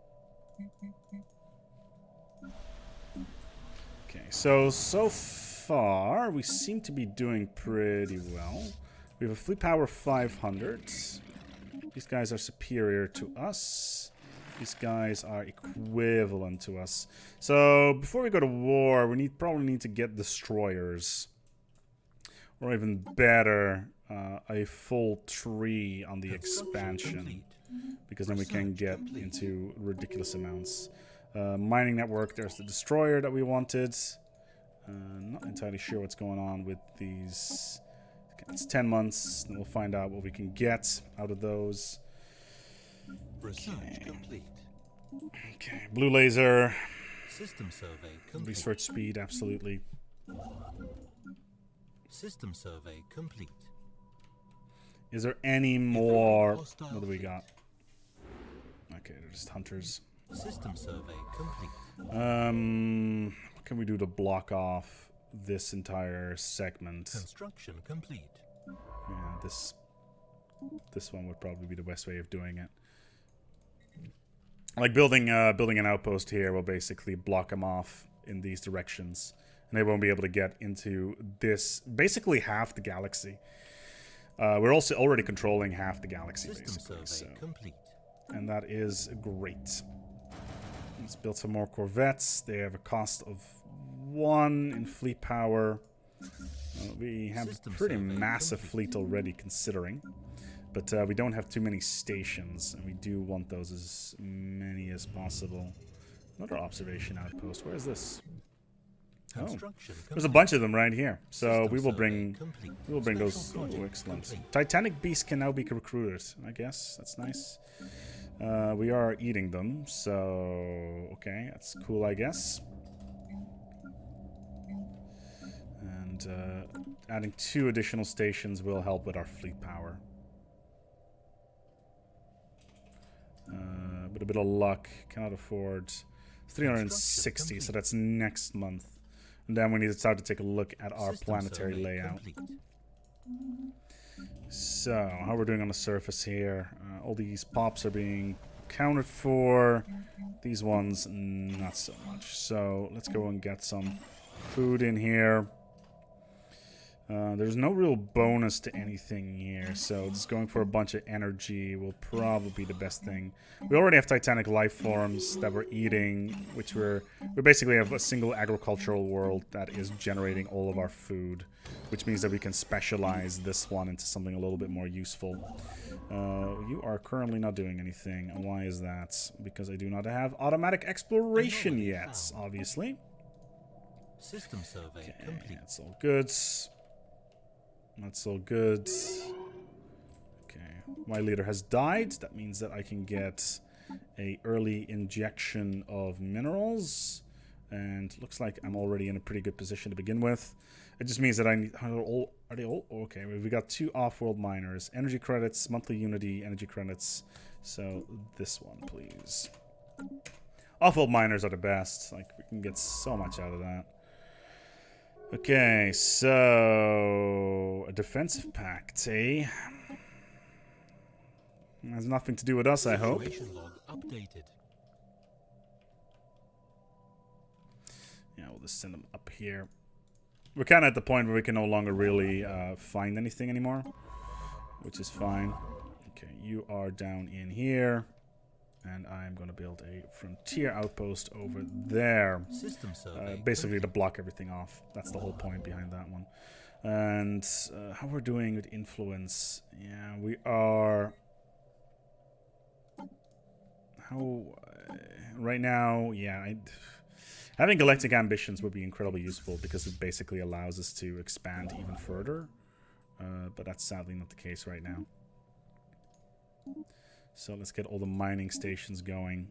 Okay, so far we seem to be doing pretty well. We have a fleet power of 500. These guys are superior to us. These guys are equivalent to us. So before we go to war, we probably need to get destroyers. Or even better, a full tree on the expansion. Because then we can get into ridiculous amounts. Mining network, there's the destroyer that we wanted. Not entirely sure what's going on with these. It's 10 months, and we'll find out what we can get out of those. Research complete. Okay, blue laser, System survey complete. research speed, absolutely. System survey complete. Is there any more? hostile What do we fleet. got? Okay, they're just hunters. System survey complete. What can we do to block off this entire segment? Construction complete. Yeah, this one would probably be the best way of doing it. Like building an outpost here will basically block them off in these directions, and they won't be able to get into this. Basically, half the galaxy. We're also already controlling half the galaxy, System basically. survey So, complete. and that is great. Let's build some more corvettes. They have a cost of 1 in fleet power. We have System a pretty survey massive complete. fleet already, considering. But we don't have too many stations, and we do want those as many as possible. Another observation outpost. Where is this? Oh, Construction there's a complete. bunch of them right here. So System we will survey bring complete. those. Special Oh, project excellent. complete. Titanic beasts can now be recruited. I guess that's nice. We are eating them, so okay, that's cool, I guess. And adding 2 additional stations will help with our fleet power. With a bit of luck, cannot afford 360, so that's next month. And then we need to start to take a look at our System planetary survey layout. complete. So, how we're doing on the surface here. All these pops are being accounted for. These ones, not so much. So, let's go and get some food in here. There's no real bonus to anything here, so just going for a bunch of energy will probably be the best thing. We already have Titanic life forms that we're eating, which we basically have a single agricultural world that is generating all of our food, which means that we can specialize this one into something a little bit more useful. You are currently not doing anything, and why is that? Because I do not have automatic exploration yet, obviously. System survey Okay, complete. that's all good. That's all good. Okay, my leader has died. That means that I can get a early injection of minerals. And looks like I'm already in a pretty good position to begin with. It just means that I need... Are they all? Okay, we got 2 off-world miners. Energy credits, monthly unity, energy credits. So this one, please. Off-world miners are the best. Like, we can get so much out of that. Okay, so... A defensive pact, eh? Has nothing to do with us, I hope. Situation log updated. Yeah, we'll just send them up here. We're kind of at the point where we can no longer really find anything anymore, which is fine. Okay, you are down in here, and I'm going to build a frontier outpost over there. System survey Basically to block everything off. That's the whole point behind that one. And how we're doing with influence. Yeah, we are... How... right now, yeah, having galactic ambitions would be incredibly useful because it basically allows us to expand even further. But that's sadly not the case right now. So let's get all the mining stations going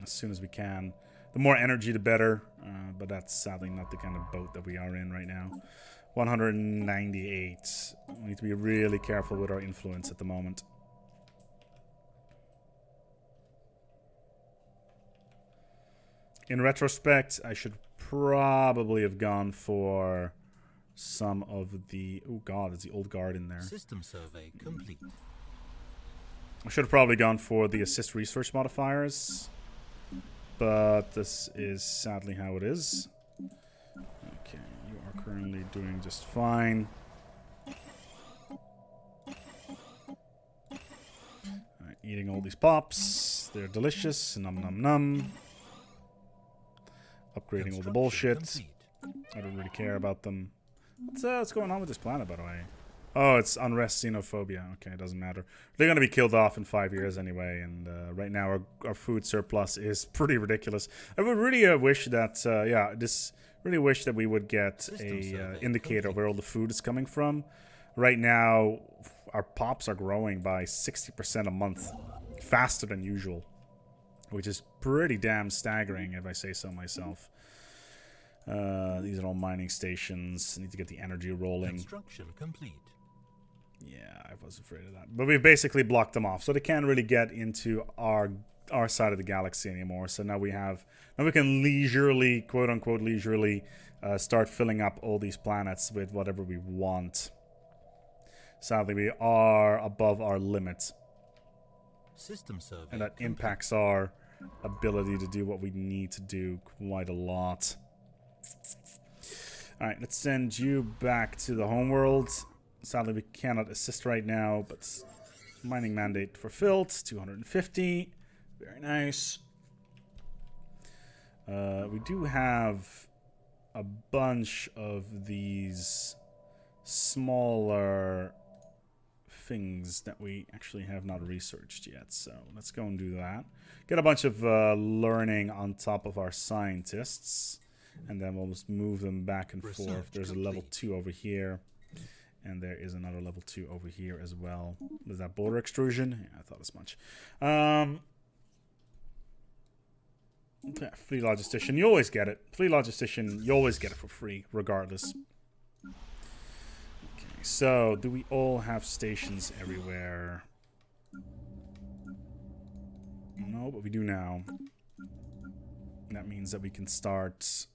as soon as we can. The more energy, the better. But that's sadly not the kind of boat that we are in right now. 198. We need to be really careful with our influence at the moment. In retrospect, I should probably have gone for some of the... Oh god, there's the old guard in there. System survey complete. I should have probably gone for the assist research modifiers. But this is sadly how it is. Okay, you are currently doing just fine. Alright, eating all these pops. They're delicious. Num num num. Upgrading all the bullshit. Complete. I don't really care about them. What's going on with this planet, by the way? Oh, it's unrest, xenophobia. Okay, it doesn't matter. They're going to be killed off in 5 years anyway, and right now our food surplus is pretty ridiculous. I would really wish that, really wish that we would get a indicator of where all the food is coming from. Right now, our pops are growing by 60% a month, faster than usual. Which is pretty damn staggering, if I say so myself. These are all mining stations. I need to get the energy rolling. Construction complete. Yeah, I was afraid of that. But we've basically blocked them off, so they can't really get into our side of the galaxy anymore. So now we can leisurely, quote unquote leisurely, start filling up all these planets with whatever we want. Sadly, we are above our limit. System survey And that complete. impacts our ability to do what we need to do quite a lot. Alright, let's send you back to the homeworld. Sadly, we cannot assist right now, but mining mandate fulfilled. 250. Very nice. We do have a bunch of these smaller things that we actually have not researched yet, so let's go and do that. Get a bunch of learning on top of our scientists, and then we'll just move them back and forth. There's a level 2 over here, and there is another level 2 over here as well. Was that border extrusion? Yeah, I thought as much. Yeah, free logistician, you always get it. Free logistician, you always get it for free, regardless. So, do we all have stations everywhere? No, but we do now. That means that we can start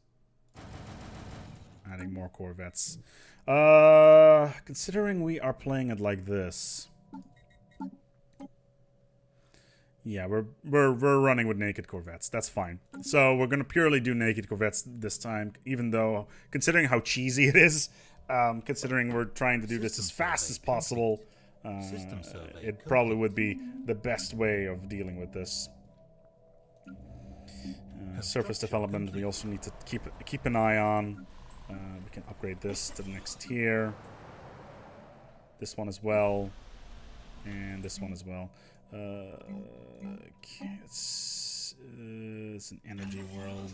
adding more corvettes. Considering we are playing it like this. Yeah, we're running with naked corvettes. That's fine. So we're gonna purely do naked corvettes this time, even though considering how cheesy it is. Considering we're trying to do this as fast as possible, it probably would be the best way of dealing with this. Surface development, we also need to keep an eye on. We can upgrade this to the next tier. This one as well, and this one as well. Okay, it's an energy world.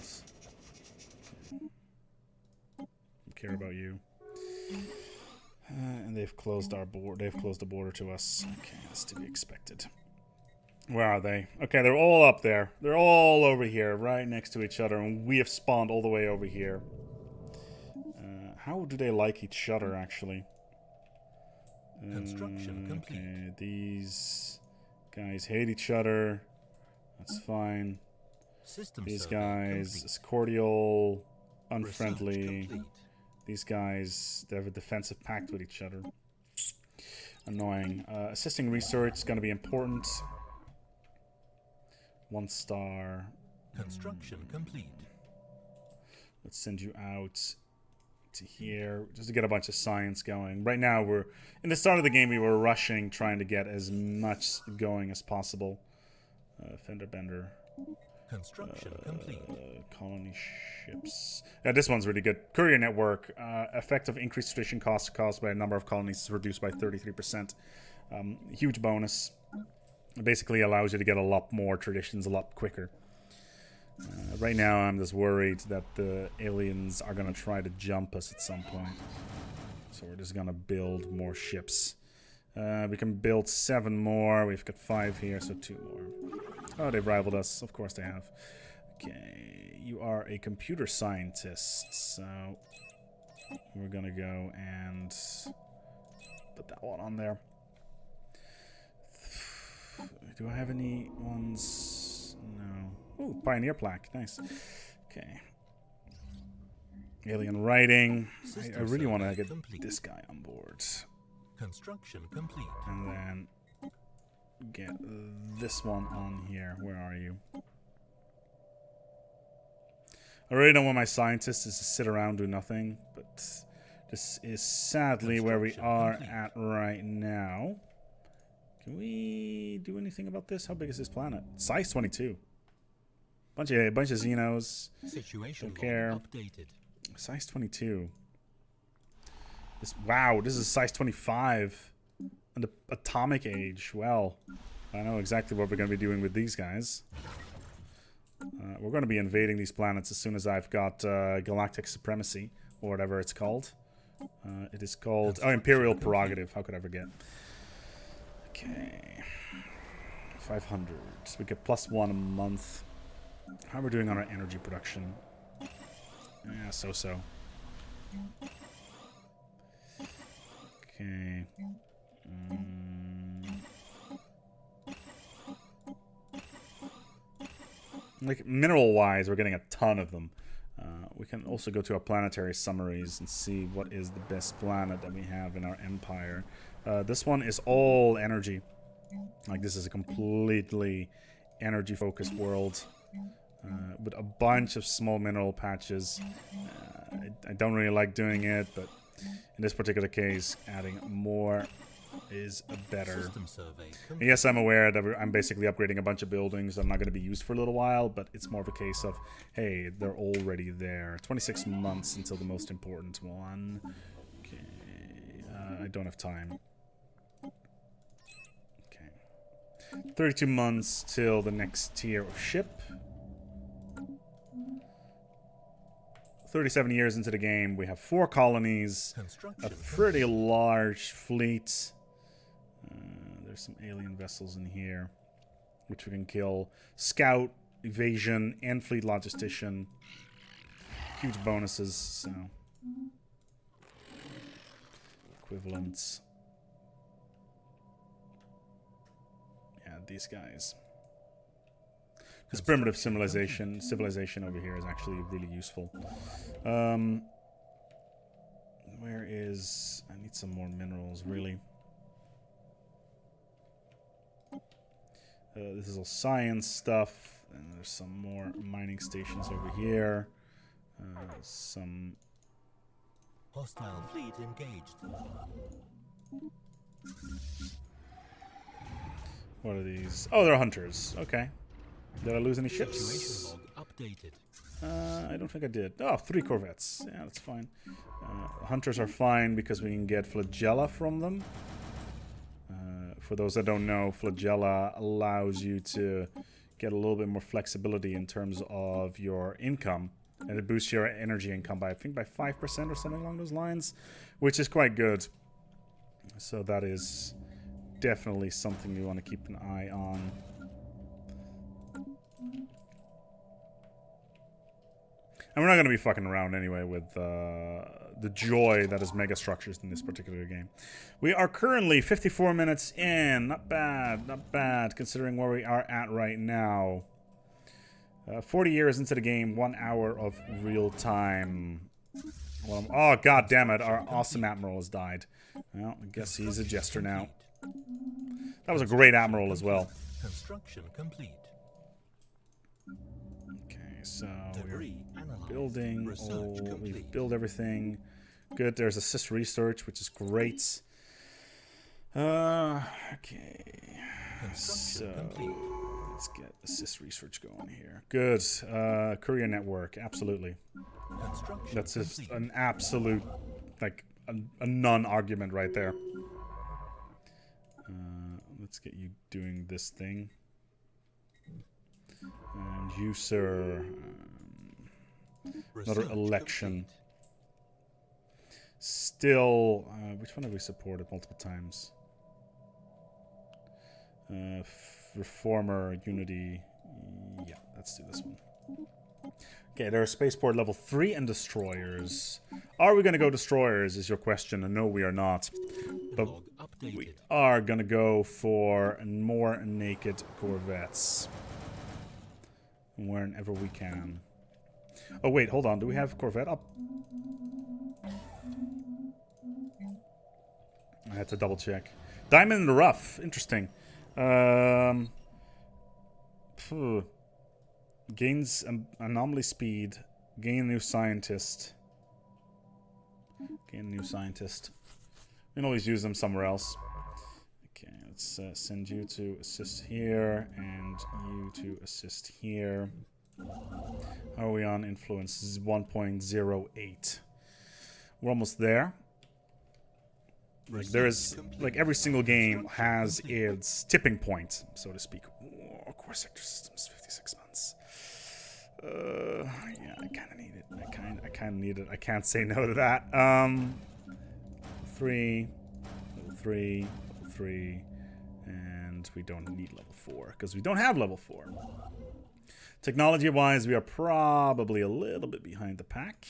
care about you. And they've closed our border. They've closed the border to us. Okay, that's to be expected. Where are they? Okay, they're all up there. They're all over here, right next to each other, and we have spawned all the way over here. How do they like each other, actually? Construction complete. Okay, these guys hate each other. That's fine. System These survey guys complete. is cordial, Research unfriendly. complete. These guys, they have a defensive pact with each other. Annoying. Assisting research is going to be important. 1 star. Construction complete. Let's send you out to here just to get a bunch of science going. Right now, we're in the start of the game. We were rushing, trying to get as much going as possible. Fender bender. Construction complete. Colony ships. Yeah, this one's really good. Courier network. Effective increased tradition cost caused by a number of colonies is reduced by 33%. Huge bonus. It basically allows you to get a lot more traditions a lot quicker. Right now, I'm just worried that the aliens are going to try to jump us at some point. So we're just going to build more ships. We can build 7 more. We've got 5 here, so 2 more. Oh, they've rivaled us. Of course they have. Okay, you are a computer scientist, so we're going to go and put that one on there. Do I have any ones? No. Ooh, Pioneer plaque. Nice. Okay. Alien writing. I really want to get this guy on board. Construction complete. And then get this one on here. Where are you? I really don't want my scientists to sit around do nothing, but this is sadly where we are at right now. Can we do anything about this? How big is this planet? Size 22. Bunch of Xenos. Situation Don't care. updated. Size 22. Wow, this is size 25. And the atomic age. Well, I know exactly what we're going to be doing with these guys. We're going to be invading these planets as soon as I've got galactic supremacy, or whatever it's called. It is called Imperial Prerogative. How could I forget? Okay. 500. So we get +1 a month. How are we doing on our energy production? Yeah, so-so. Okay. Like, mineral-wise, we're getting a ton of them. We can also go to our planetary summaries and see what is the best planet that we have in our empire. This one is all energy. Like, this is a completely energy-focused world. With a bunch of small mineral patches. I don't really like doing it, but in this particular case, adding more is better. System survey And yes, I'm aware that I'm basically upgrading a bunch of buildings that are not going to be used for a little while, but it's more of a case of, hey, they're already there. 26 months until the most important one. Okay, I don't have time. Okay. 32 months till the next tier of ship. 37 years into the game, we have 4 colonies, a pretty large fleet. There's some alien vessels in here, which we can kill. Scout, evasion, and fleet logistician. Huge bonuses, so. Equivalents. Yeah, these guys. This primitive civilization over here is actually really useful. Where is... I need some more minerals, really. This is all science stuff. And there's some more mining stations over here. Some... Hostile fleet engaged. What are these? Oh, they're hunters. Okay. Did I lose any ships? Situation log updated. I don't think I did. Oh, 3 corvettes. Yeah, that's fine. Hunters are fine because we can get flagella from them. For those that don't know, flagella allows you to get a little bit more flexibility in terms of your income And it boosts your energy income by, I think, by 5% or something along those lines, which is quite good. So that is definitely something you want to keep an eye on. And we're not going to be fucking around anyway with the joy that is mega structures in this particular game. We are currently 54 minutes in. Not bad, considering where we are at right now. 40 years into the game, 1 hour of real time. Well, oh, god damn it, our awesome admiral has died. Well, I guess he's a jester now. That was a great admiral as well. Construction complete. Okay, so we're building. Oh, we've built everything. Good, there's assist research, which is great. Okay. So let's get assist research going here. Good. Courier network, absolutely. That's just an absolute, like, a non-argument right there. Let's get you doing this thing. And you, sir. Another election. Still, which one have we supported multiple times? Reformer, Unity. Yeah, let's do this one. Okay, there are spaceport level 3 and destroyers. Are we going to go destroyers is your question, and no, we are not. But we are going to go for more naked corvettes. Whenever we can. Oh, wait, hold on. Do we have corvette up? I had to double check. Diamond in the rough. Interesting. Gains anomaly speed. Gain a new scientist. Gain a new scientist. We can always use them somewhere else. Okay, let's send you to assist here and you to assist here. How are we on influence? This is 1.08. We're almost there. Like, there is, like, every single game has its tipping point, so to speak. Oh, core sector systems, 56 months. Yeah, I kind of need it. I kind of need it. I can't say no to that. 3, level 3, level 3, and we don't need level 4 because we don't have level 4. Technology-wise, we are probably a little bit behind the pack.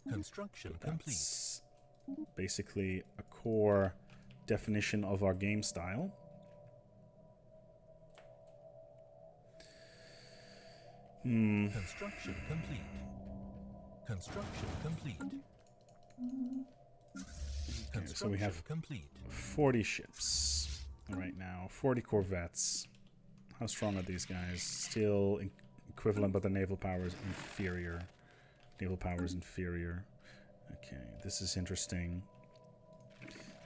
Construction complete. Basically a core definition of our game style. Construction complete. Construction complete. Okay, so we have 40 ships right now, 40 corvettes. How strong are these guys? Still equivalent, but the naval power is inferior. Naval power is inferior. Okay, this is interesting.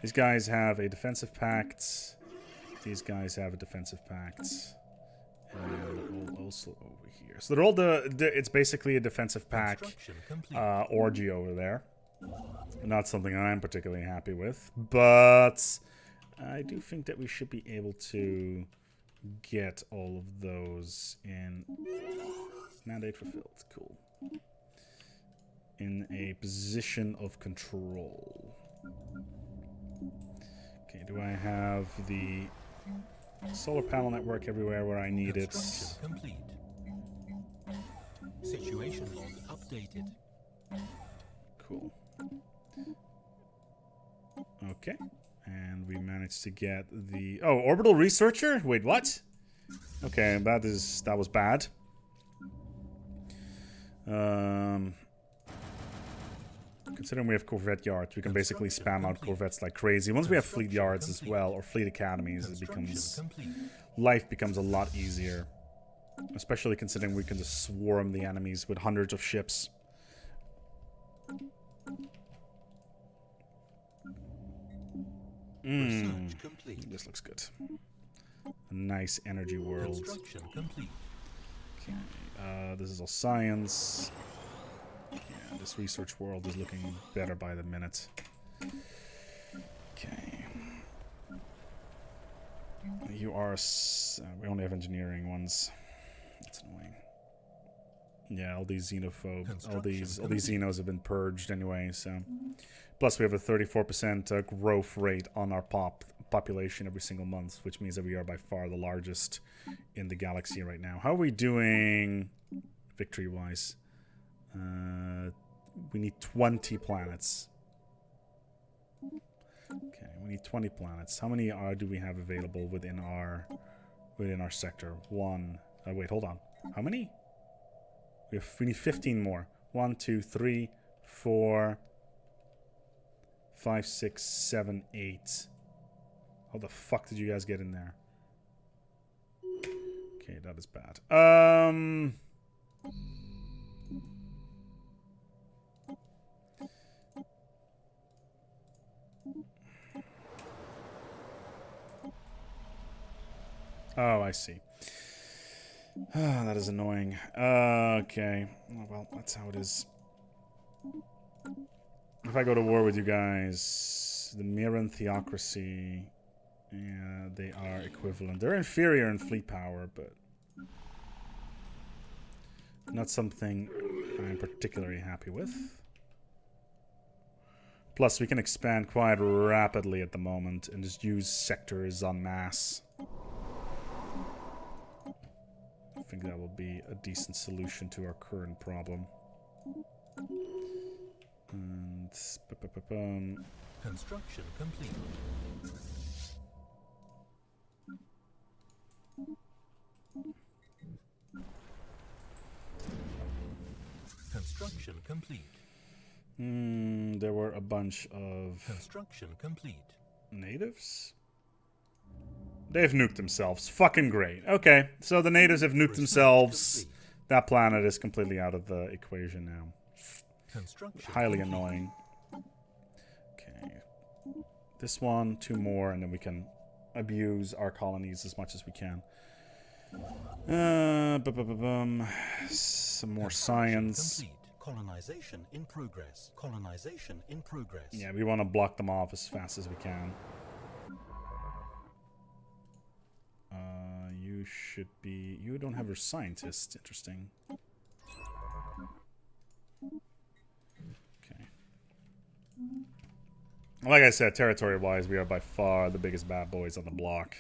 These guys have a defensive pact. These guys have a defensive pact. And also over here. So they're all it's basically a defensive pack orgy over there. Not something I'm particularly happy with. But I do think that we should be able to get all of those in. Mandate fulfilled. Cool. In a position of control. Okay, do I have the solar panel network everywhere where I need it? Complete. Situation log updated. Cool. Okay. And we managed to get the... Oh, orbital researcher? Wait, what? Okay, that was bad. Considering we have corvette yards, we can basically spam out corvettes like crazy. Once we have fleet yards as well, or fleet academies, life becomes a lot easier. Especially considering we can just swarm the enemies with hundreds of ships. This looks good. A nice energy world. Okay, this is all science. Yeah, this research world is looking better by the minute. Okay. You are... we only have engineering ones. That's annoying. Yeah, all these xenophobes, all these xenos have been purged anyway. So, plus we have a 34% growth rate on our population every single month, which means that we are by far the largest in the galaxy right now. How are we doing victory-wise? We need 20 planets. Okay, we need 20 planets. How many do we have available within our sector? One. Wait, hold on. How many? We need 15 more. 1, 2, 3, 4, 5, 6, 7, 8. How the fuck did you guys get in there? Okay, that is bad. Oh, I see. Ah, that is annoying. Okay. Oh, well, that's how it is. If I go to war with you guys, the Miran Theocracy, yeah, they are equivalent. They're inferior in fleet power, but not something I'm particularly happy with. Plus, we can expand quite rapidly at the moment and just use sectors en masse. I think that will be a decent solution to our current problem. And construction complete. Construction complete. There were a bunch of construction complete. Natives. They've nuked themselves. Fucking great. Okay, so the natives have nuked themselves. That planet is completely out of the equation now. Highly annoying. Okay. This one, 2 more, and then we can abuse our colonies as much as we can. Some more science. Colonization in progress. Colonization in progress. Yeah, we want to block them off as fast as we can. You should be... You don't have your scientist. Interesting. Okay. Like I said, territory-wise, we are by far the biggest bad boys on the block.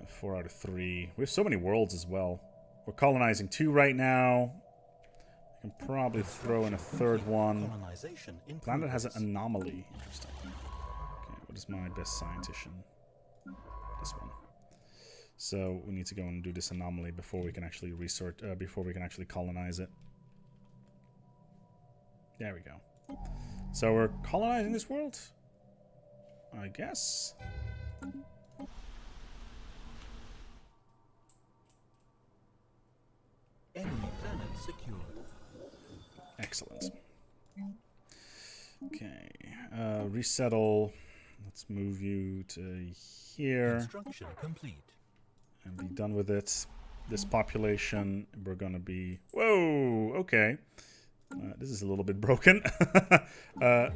4 out of 3. We have so many worlds as well. We're colonizing 2 right now. I can probably throw in a 3rd one. Planet has an anomaly. Interesting. Okay, what is my best scientician? This one. So we need to go and do this anomaly before we can actually before we can actually colonize it. There we go. So we're colonizing this world, I guess. Enemy planet secured. Excellent. Okay, resettle. Let's move you to here. Construction complete. And be done with it. This population, we're gonna be... Whoa! Okay. This is a little bit broken. Mineral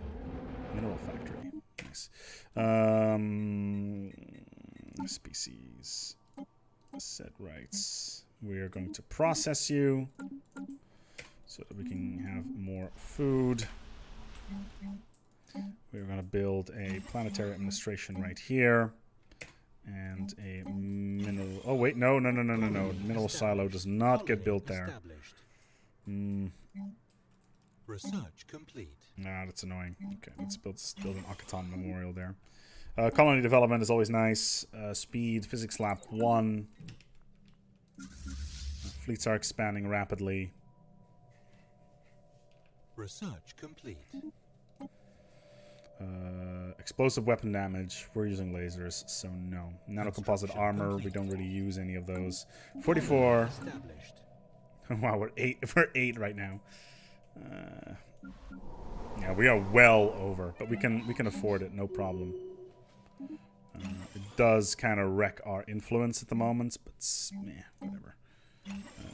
factory. Nice. Species. Set rights. We are going to process you so that we can have more food. We're going to build a planetary administration right here. And a mineral... Oh, wait. No. Mineral silo does not get built there. Research complete. Nah, that's annoying. Okay, let's build an Akaton memorial there. Colony development is always nice. Speed, physics lab 1. Fleets are expanding rapidly. Research complete. Explosive weapon damage. We're using lasers, so no. Nanocomposite armor. We don't really use any of those. 44. Wow, we're 8. We're 8 right now. Yeah, we are well over, but we can afford it, no problem. It does kind of wreck our influence at the moment, but meh, whatever.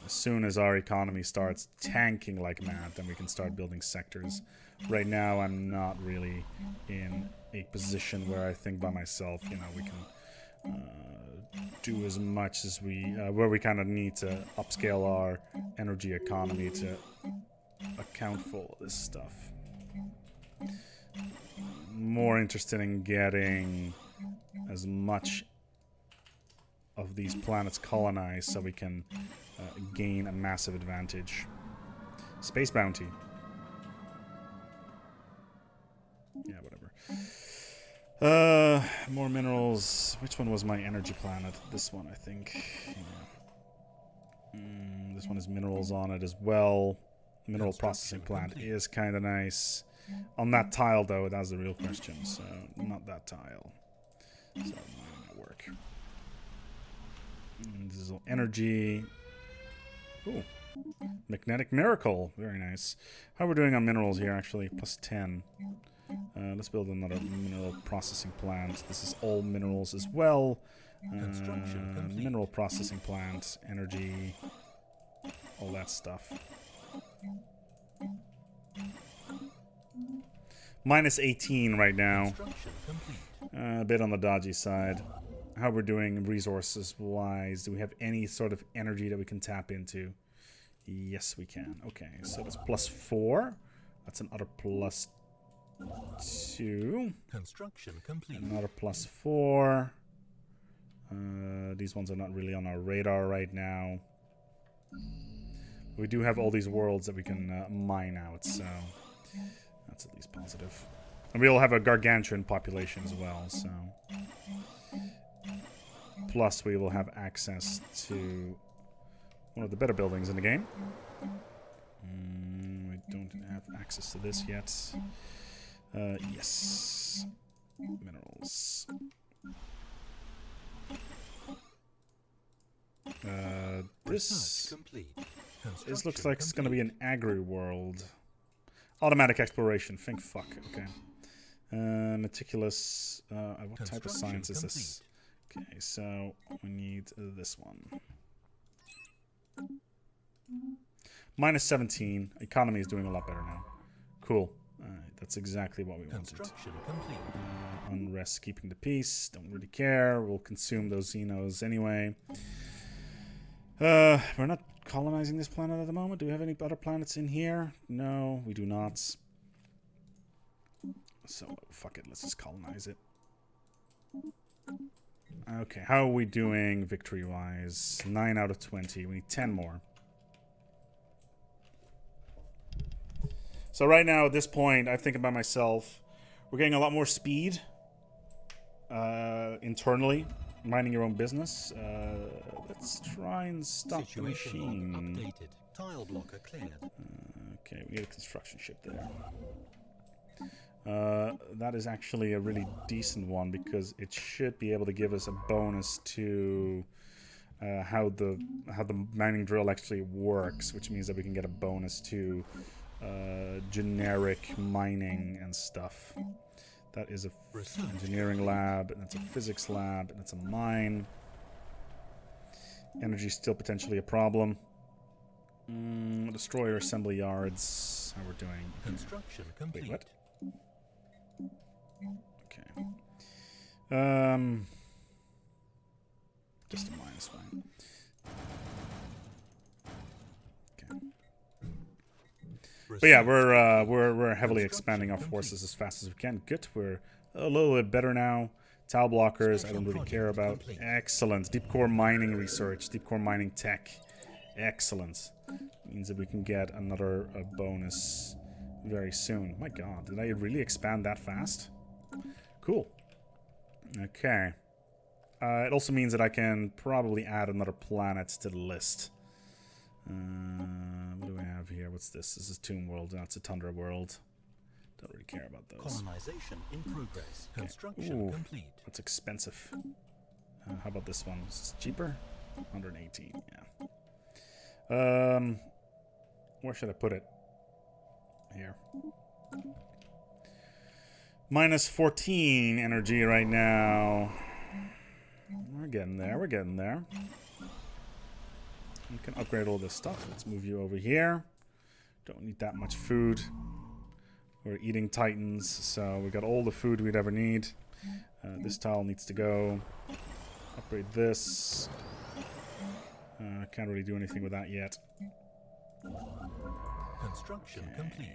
As soon as our economy starts tanking like mad, then we can start building sectors. Right now, I'm not really in a position where I think by myself, you know, do as much as we, where we kind of need to upscale our energy economy to account for all this stuff. More interested in getting as much of these planets colonized so we can gain a massive advantage. Space bounty. Yeah, whatever. More minerals. Which one was my energy planet? This one, I think. Yeah. This one has minerals on it as well. Mineral processing plant is kind of nice. On that tile, though, that's the real question. So, not that tile. So, that might not work. This is all energy. Ooh. Magnetic Miracle. Very nice. How are we doing on minerals here, actually? Plus 10. Let's build another mineral processing plant. This is all minerals as well. Mineral processing plant, energy, all that stuff. Minus 18 right now. A bit on the dodgy side. How we're doing resources-wise. Do we have any sort of energy that we can tap into? Yes, we can. Okay, so that's plus 4. That's another plus 2. Construction complete. Another plus 4. These ones are not really on our radar right now. We do have all these worlds that we can mine out, so that's at least positive. And we'll have a gargantuan population as well, so. Plus, we will have access to one of the better buildings in the game. We don't have access to this yet. Yes. Minerals. This looks like it's going to be an agri-world. Automatic exploration. Think fuck. Okay. Meticulous. What type of science is this? Okay, so we need this one. Minus 17. Economy is doing a lot better now. Cool. That's exactly what we wanted. Unrest, keeping the peace. Don't really care. We'll consume those Xenos anyway. We're not colonizing this planet at the moment. Do we have any other planets in here? No, we do not. So, fuck it. Let's just colonize it. Okay, how are we doing victory-wise? 9 out of 20. We need 10 more. So right now, at this point, I think about myself, we're getting a lot more speed internally, minding your own business. Let's try and stop the machine. Updated. Tile blocker cleared. Okay, we need a construction ship there. That is actually a really decent one because it should be able to give us a bonus to how the mining drill actually works, which means that we can get a bonus to generic mining and stuff. That is a engineering lab, and it's a physics lab, and it's a mine. Energy still potentially a problem. Destroyer assembly yards. How we're doing? Construction complete. Wait, what? Okay. Just a mine is fine. Okay. But yeah, we're heavily expanding our forces as fast as we can. Good, we're a little bit better now. Tile blockers, I don't really care about. Excellent. Deep core mining research, deep core mining tech. Excellent. Means that we can get another bonus very soon. My god, did I really expand that fast? Cool. Okay. It also means that I can probably add another planet to the list. What do we have here? What's this? This is Tomb World. No, it's a Tundra World. Don't really care about those. Colonization in progress. Construction complete. That's expensive. How about this one? Is this cheaper? 118. Yeah. Where should I put it? Here. Minus 14 energy right now. We're getting there. We're getting there. We can upgrade all this stuff. Let's move you over here. Don't need that much food. We're eating titans, so we got all the food we'd ever need. This tile needs to go. Upgrade this. Can't really do anything with that yet. Construction complete.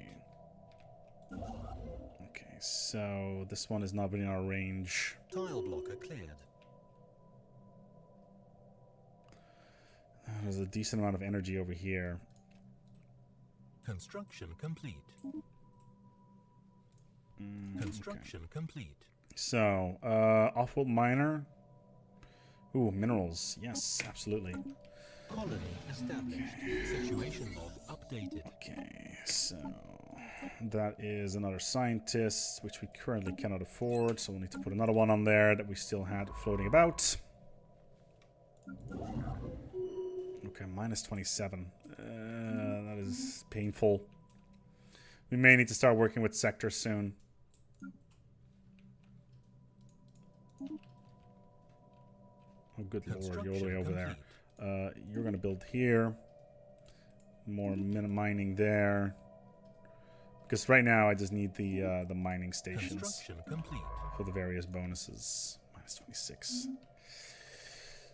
Okay, so this one is not within our range. Tile blocker cleared. There's a decent amount of energy over here. Construction complete. Construction complete. So, off-world miner. Ooh, minerals. Yes, absolutely. Colony established. Situation log updated. Okay, so that is another scientist, which we currently cannot afford. So we'll need to put another one on there that we still had floating about. Okay, minus 27. That is painful. We may need to start working with sectors soon. Oh, good lord, you're all the way over there. You're going to build here. More mining there. Because right now I just need the mining stations for the various bonuses. Minus 26.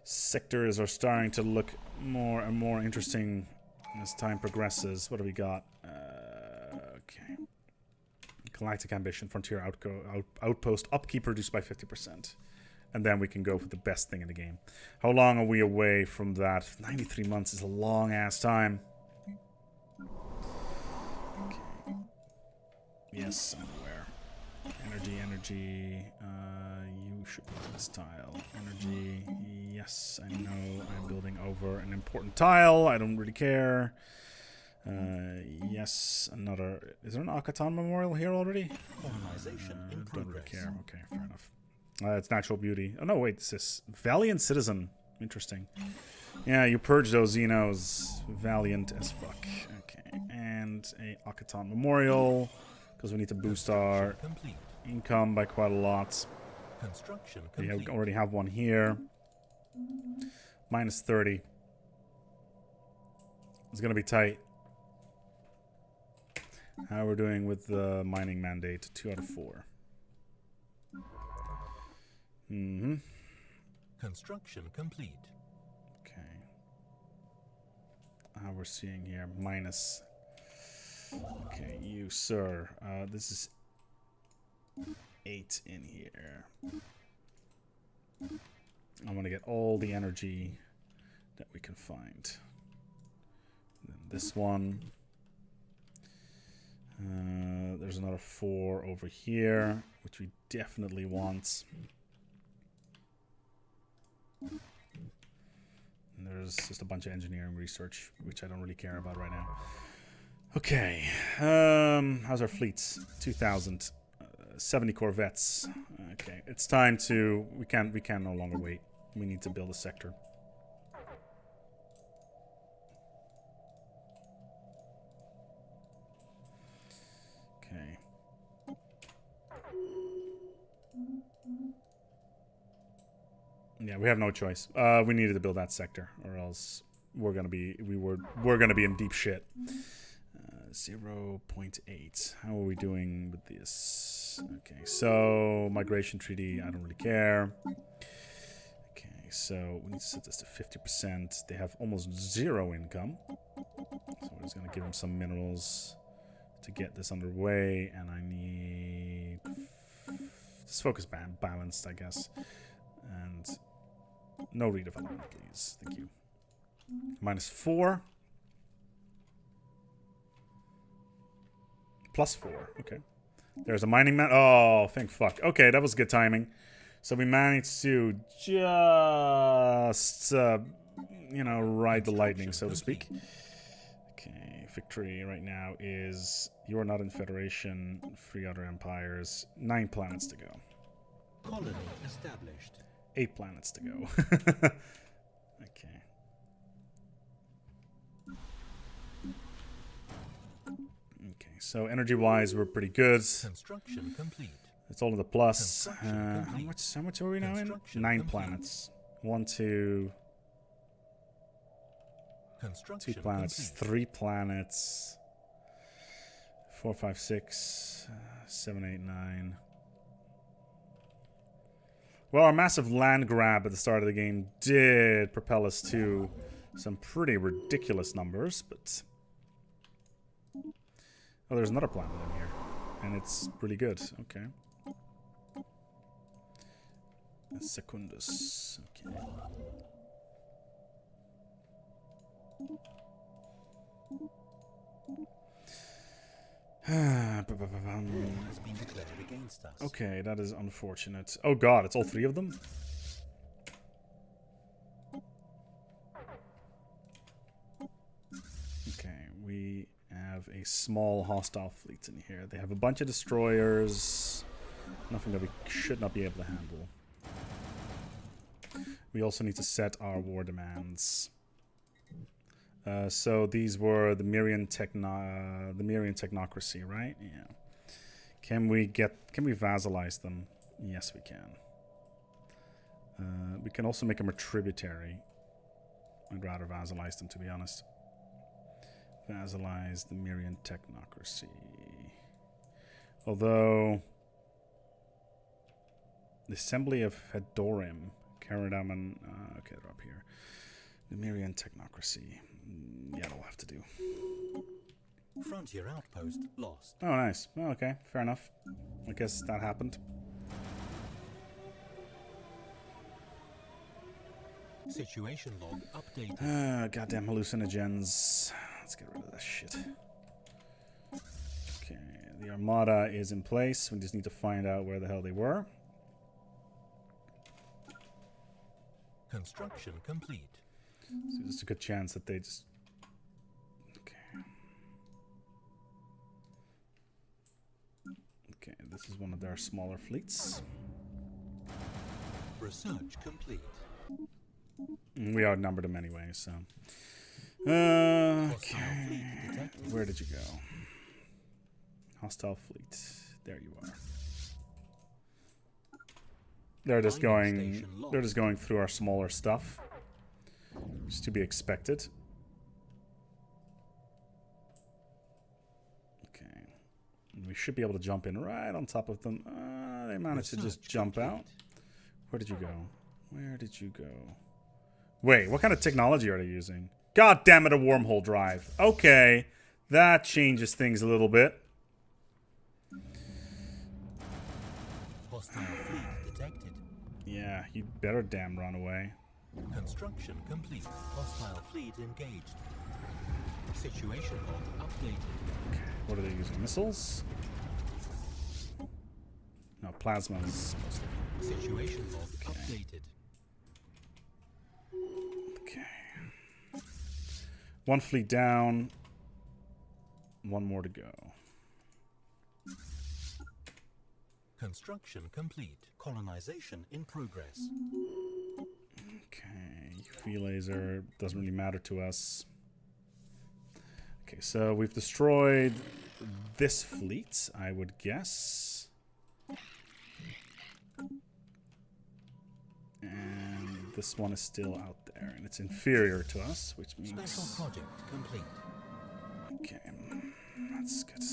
Sectors are starting to look more and more interesting as time progresses. What do we got? Okay. Galactic Ambition, Frontier Outpost, upkeep reduced by 50%. And then we can go for the best thing in the game. How long are we away from that? 93 months is a long-ass time. Okay. Yes, I'm aware. Energy. You should build this tile. Energy. Yes, I know I'm building over an important tile. I don't really care. Yes, another... Is there an Akatan Memorial here already? Colonization in don't really progress. care. Okay, fair enough. It's natural beauty. Oh no, wait, this is Valiant Citizen. Interesting. Yeah, you purge those Xenos. Valiant as fuck. Okay, and a Akatan Memorial, because we need to boost our income by quite a lot. Construction We complete. already have one here. Minus 30. It's gonna be tight. How we're doing with the mining mandate? 2 out of 4. Mm-hmm. Construction complete. Okay. How we're seeing here, minus. Okay, you, sir. This is 8 in here. I want to get all the energy that we can find. Then this one. There's another 4 over here, which we definitely want. And there's just a bunch of engineering research, which I don't really care about right now. Okay, how's our fleets? 2,000, 70 corvettes. Okay, it's time to. We can no longer wait. We need to build a sector. Okay. Yeah, we have no choice. We needed to build that sector, or else we're gonna be in deep shit. 0.8. How are we doing with this? Okay, so migration treaty. I don't really care. Okay, so we need to set this to 50%. They have almost 0 income, so we're just gonna give them some minerals to get this underway, and I need this focus balanced, I guess, and no redevelopment, please. Thank you. Minus 4. Plus 4. Okay. There's a mining man. Oh, thank fuck. Okay, that was good timing. So we managed to just, ride the lightning, so to speak. Okay, victory right now is you are not in Federation, 3 other empires, 9 planets to go. Colony established. 8 planets to go. Okay. Okay, so energy-wise, we're pretty good. Construction complete. It's all in the plus. How much are we now in? 9 planets. 1, 2, 2 planets, 3 planets. 4, 5, 6, 7, 8, 9. Well, our massive land grab at the start of the game did propel us to some pretty ridiculous numbers, but... Oh, there's another planet in here. And it's really good. Okay. Secundus. Okay. Has been declared against us. Okay, that is unfortunate. Oh god, it's all three of them? Okay, we have a small hostile fleet in here. They have a bunch of destroyers. Nothing that we should not be able to handle. We also need to set our war demands. So these were the Mirian technocracy, right? Yeah. Can we vassalize them? Yes, we can. We can also make them a tributary. I'd rather vassalize them, to be honest. Vassalize the Mirian technocracy. Although the Assembly of Hedorim, Karadaman, okay, they're up here. The Mirian technocracy. Yeah, that'll have to do. Frontier outpost lost. Oh, nice. Oh, okay, fair enough. I guess that happened. Situation log updated. Goddamn hallucinogens. Let's get rid of that shit. Okay, the armada is in place. We just need to find out where the hell they were. Construction complete. So there's a good chance that they just... Okay. Okay, this is one of their smaller fleets. Research complete. We outnumbered them anyway, so... Okay. Where did you go? Hostile fleet. There you are. They're just going through our smaller stuff. It's to be expected. Okay. And we should be able to jump in right on top of them. They managed to just jump out. Where did you go? Where did you go? Wait, what kind of technology are they using? God damn it, a wormhole drive. Okay. That changes things a little bit. Hostile fleet detected. Yeah, you better damn run away. Construction complete. Hostile fleet engaged. Situation log updated. Okay, what are they using? Missiles? No, plasmas. Situation log updated. Okay. One fleet down. One more to go. Construction complete. Colonization in progress. Okay, UV laser doesn't really matter to us. Okay, so we've destroyed this fleet, I would guess. And this one is still out there, and it's inferior to us, which means... Special project complete. Okay, that's good.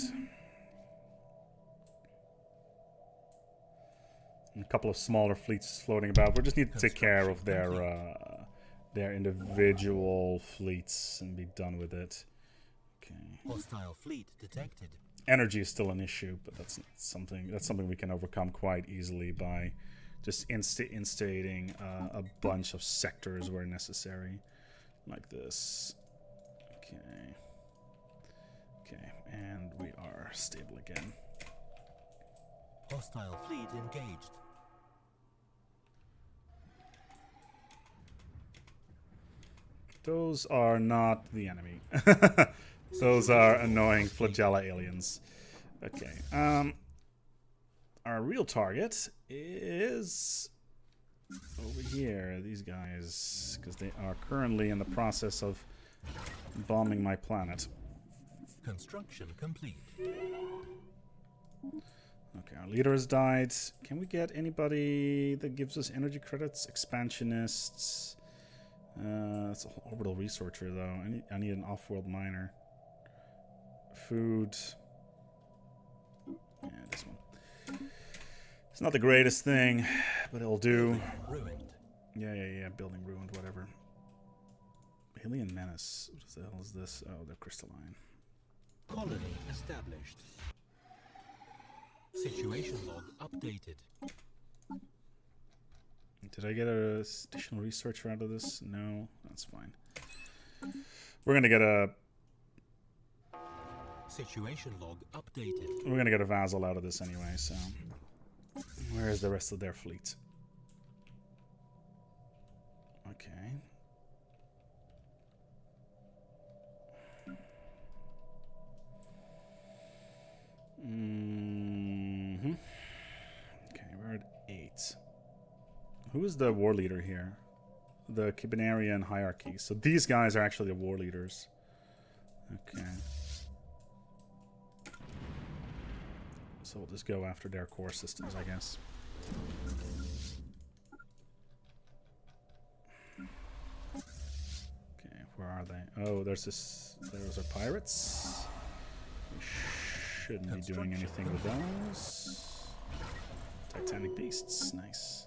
And a couple of smaller fleets floating about. We just need to take care of their individual fleets and be done with it. Okay. Hostile fleet detected. Energy is still an issue, but that's something we can overcome quite easily by just instating a bunch of sectors where necessary, like this. Okay. Okay, and we are stable again. Hostile fleet engaged. Those are not the enemy. Those are annoying flagella aliens. Okay. Our real target is over here. These guys, because they are currently in the process of bombing my planet. Construction complete. Okay, our leader has died. Can we get anybody that gives us energy credits? Expansionists. That's an orbital researcher, though. I need an off-world miner. Food. Yeah, this one. It's not the greatest thing, But it'll do. Ruined. Yeah. Building ruined, whatever. Alien Menace. What the hell is this? Oh, they're crystalline. Colony established. Situation log updated. Did I get a additional researcher out of this? No, that's fine. We're gonna get a. Situation log updated. We're gonna get a vassal out of this anyway. So, where is the rest of their fleet? Okay. Okay, we're at 8. Who is the war leader here? The Kibinarian hierarchy. So these guys are actually the war leaders. Okay. So we'll just go after their core systems, I guess. Okay, where are they? Oh, there's this. Those are pirates. We shouldn't be doing anything with those. Titanic beasts, nice.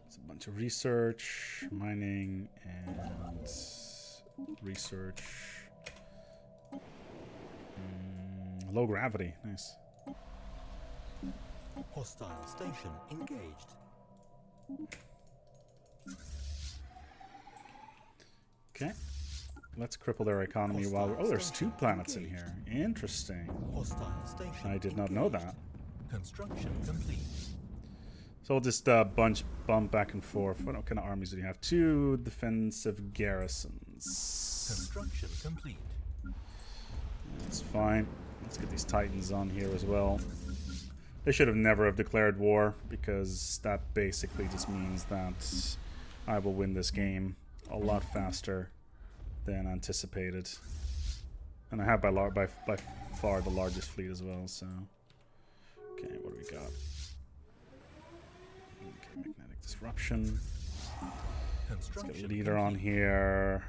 It's a bunch of research, mining, and research. Low gravity, nice. Hostile station engaged. Okay. Let's cripple their economy while we're... Oh, there's 2 planets in here. Interesting. Hostile station I did not know that. Construction complete. So we'll just bump back and forth. What kind of armies do you have? 2 defensive garrisons. Construction complete. That's fine. Let's get these Titans on here as well. They should have never have declared war, because that basically just means that I will win this game a lot faster than anticipated. And I have by far the largest fleet as well, so... Okay, what do we got? Okay, magnetic disruption. Let's get a leader on here.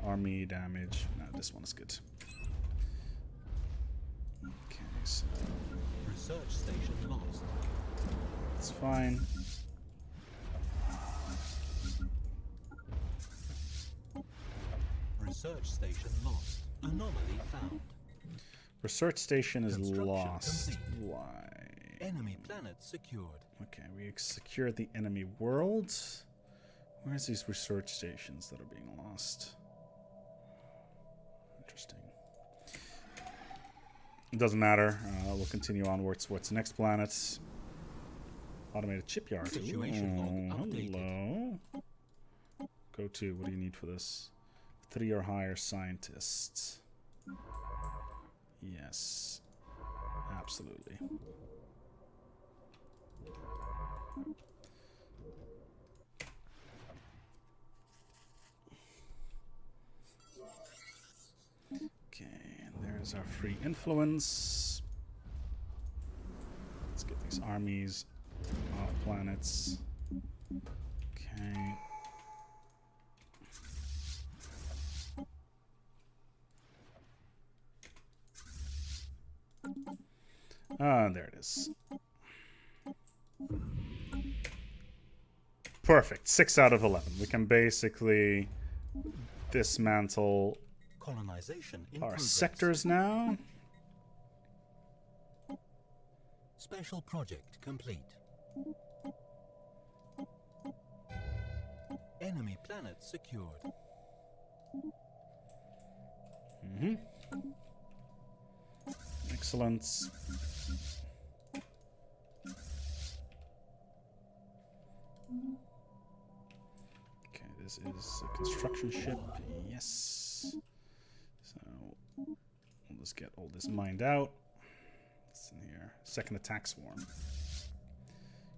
Army damage. No, this one is good. Okay, so... Research station lost. That's fine. Research station lost. Anomaly found. Research station is lost. Complete. Why? Enemy planet secured. Okay, we secured the enemy world. Where's these research stations that are being lost? Interesting. It doesn't matter. We'll continue onwards. What's the next planet? Automated shipyard. Situation log Hello. Go to. What do you need for this? 3 or higher scientists. Yes. Absolutely. Okay, and there's our free influence. Let's get these armies off planets. Okay. There it is. Perfect. 6 out of 11. We can basically dismantle Colonization in our progress. sectors now. Special project complete. Enemy planet secured. Excellent. Okay, this is a construction ship. Yes. So we'll just get all this mined out. What's in here? Second attack swarm.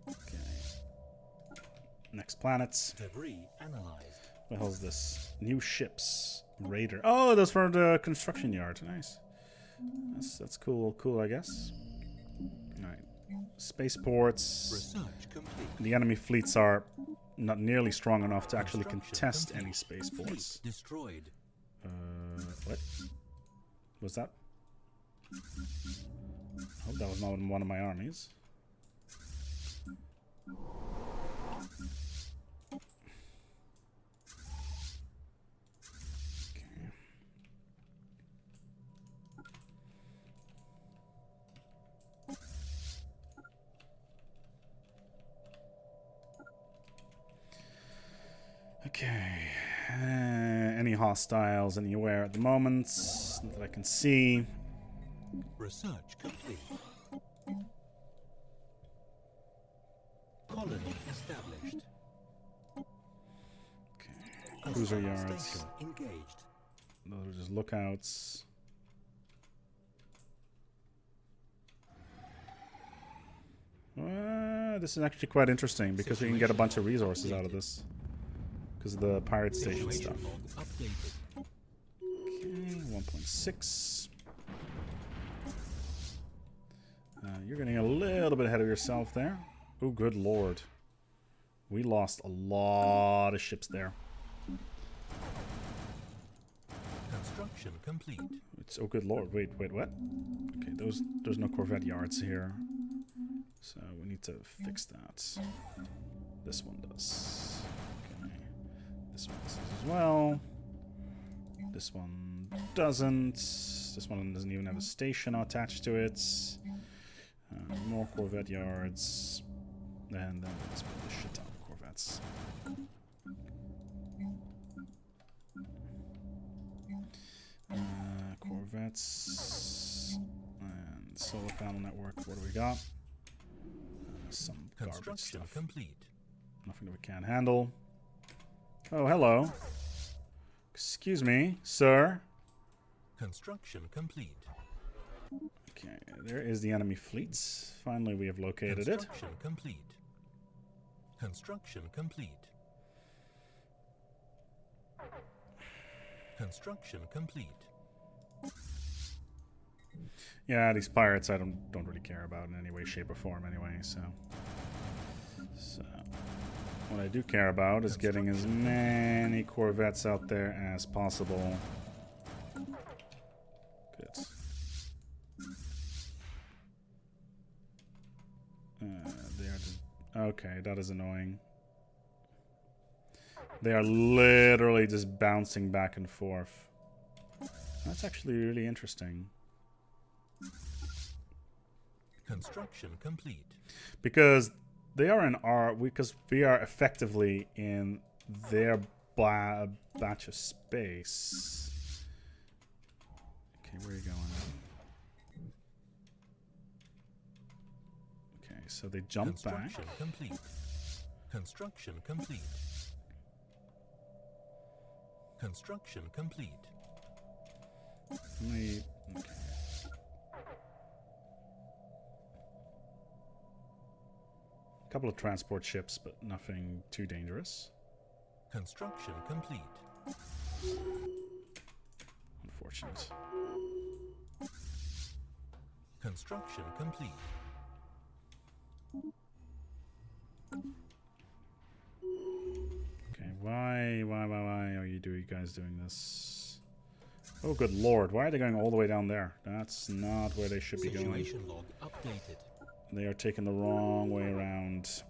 Okay. Next planets. Debris analyzed. What the hell is this? New ships. Raider. Oh, those from the construction yard. Nice. That's cool. Cool, I guess. All right. Spaceports. Research complete. The enemy fleets are not nearly strong enough to actually contest any spaceports. Destroyed. What? Was that? Hope that was not one of my armies. Okay. Any hostiles anywhere at the moment? Not that I can see. Research complete. Colony established. Okay. Cruiser yards. Station engaged. Those are just lookouts. This is actually quite interesting because we can get a bunch of resources out of this. Because of the pirate station stuff. Okay, 1.6. You're getting a little bit ahead of yourself there. Oh, good lord. We lost a lot of ships there. Construction complete. It's, oh, good lord. Wait, what? Okay, there's no Corvette yards here. So we need to fix that. This one does. Okay. This one does as well. This one doesn't. This one doesn't even have a station attached to it. More Corvette yards. And then let's put this shit out of Corvettes. Corvettes. And solar panel network. What do we got? Some garbage stuff. Complete. Nothing that we can't handle. Oh, hello. Excuse me, sir. Construction complete. Okay, there is the enemy fleets. Finally, we have located it. Construction complete. Construction complete. Construction complete. Yeah, these pirates I don't really care about in any way, shape, or form anyway, so what I do care about is getting as many Corvettes out there as possible. Good. They are just, okay, that is annoying. They are literally just bouncing back and forth. That's actually really interesting. Construction complete. Because they are in our, because we are effectively in their batch of space. Okay, where are you going? Okay, so they jump back. Construction complete. Construction complete. Construction complete. Okay. A couple of transport ships, but nothing too dangerous. Construction complete. Unfortunate. Construction complete. Okay, why are you guys doing this? Oh, good lord, why are they going all the way down there? That's not where they should be going. Situation log updated. They are taking the wrong way around.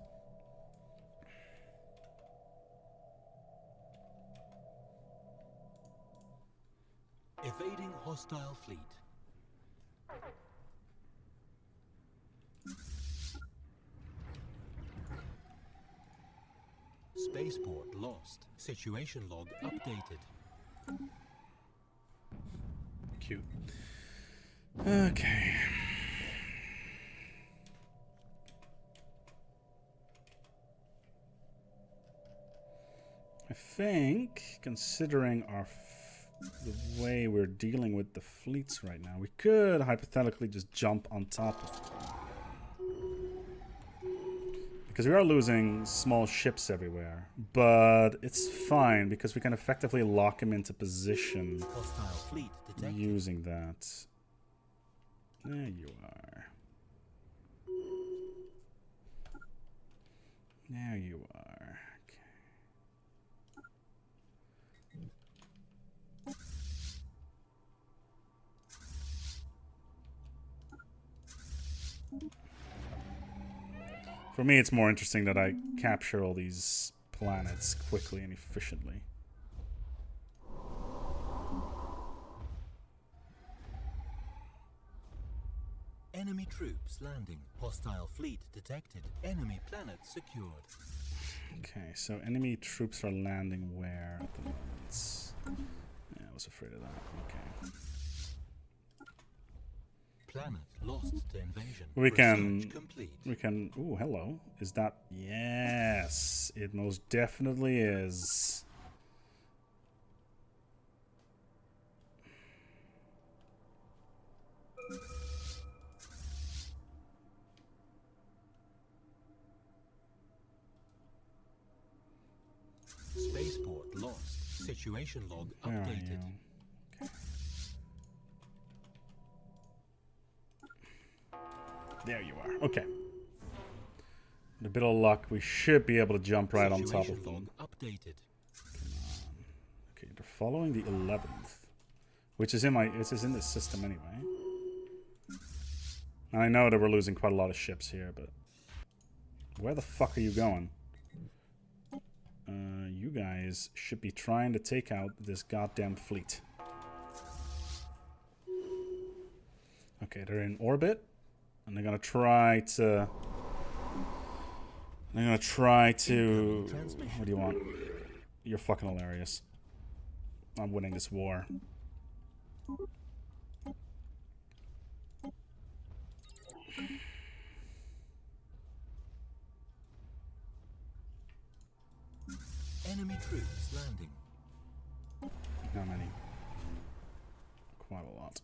Evading hostile fleet. Spaceport lost. Situation log updated. Cute. Okay. I think, considering the way we're dealing with the fleets right now, we could hypothetically just jump on top of them. Because we are losing small ships everywhere, but it's fine because we can effectively lock him into position Hostile fleet detected. using that. There you are. There you are. Okay. For me, it's more interesting that I capture all these planets quickly and efficiently. Enemy troops landing. Hostile fleet detected. Enemy planet secured. Okay, so enemy troops are landing where at the moment? Yeah, I was afraid of that. Okay. Planet lost to invasion. We Research complete. can. Ooh, hello. Is that? Yes, it most definitely is. Spaceport lost. Situation log Where are updated. you? Okay. There you are. Okay. With a bit of luck, we should be able to jump right on top of Situation them. log updated. Okay, they're following the 11th, which is in my. It is in this system anyway. And I know that we're losing quite a lot of ships here, but where the fuck are you going? You guys should be trying to take out this goddamn fleet. Okay, they're in orbit, and they're gonna try to. They're gonna try to. What do you want? You're fucking hilarious. I'm winning this war. Enemy troops landing. How many? Quite a lot.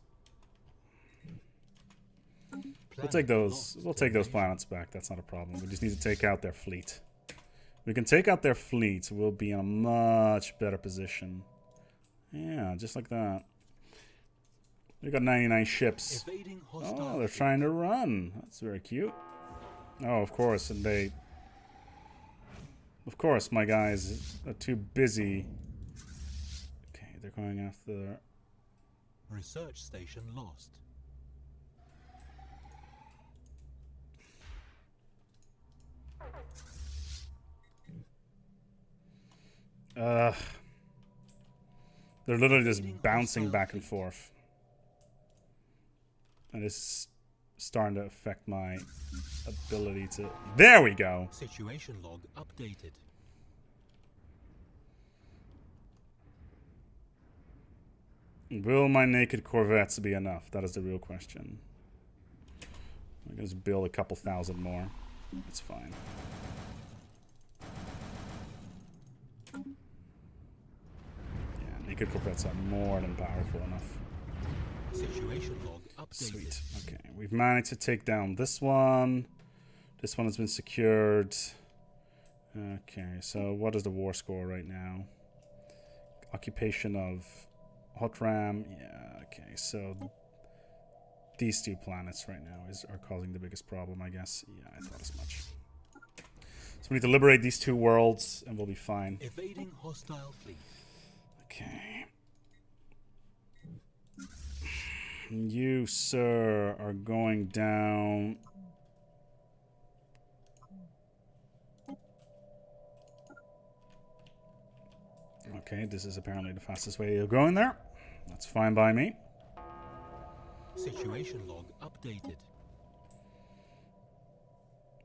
We'll take those. We'll take those planets back. That's not a problem. We just need to take out their fleet. We can take out their fleet. We'll be in a much better position. Yeah, just like that. We got 99 ships. Oh, they're trying to run. That's very cute. Oh, of course, and they. Of course, my guys are too busy. Okay, they're going after. Research station lost. Ugh. They're literally just bouncing back and forth. And it's starting to affect my ability to... There we go! Situation log updated. Will my naked corvettes be enough? That is the real question. I'm gonna just build a couple thousand more. It's fine. Yeah, naked corvettes are more than powerful enough. Situation log updated. Sweet. Okay, we've managed to take down this one. This one has been secured. Okay, so what is the war score right now? Occupation of Hot Ram. Yeah, okay, so these two planets right now are causing the biggest problem, I guess. Yeah, I thought as much. So we need to liberate these two worlds and we'll be fine. Evading hostile fleet. Okay. You, sir, are going down. Okay, this is apparently the fastest way of going there. That's fine by me. Situation log updated.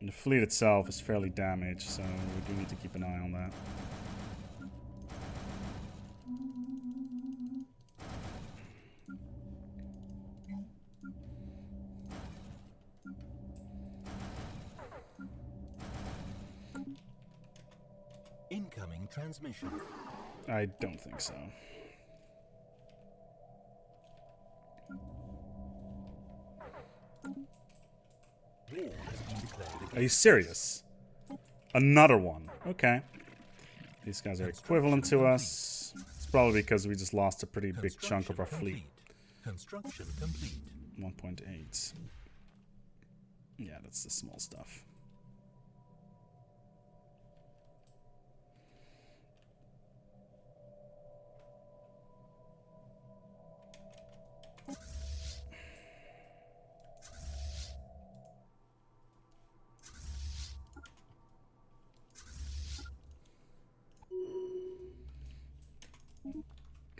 And the fleet itself is fairly damaged, so we do need to keep an eye on that. Incoming transmission. I don't think so. War has been declared Are you serious? Another one. Okay. These guys are equivalent to us. It's probably because we just lost a pretty big chunk of our fleet. Construction complete. 1.8. Yeah, that's the small stuff.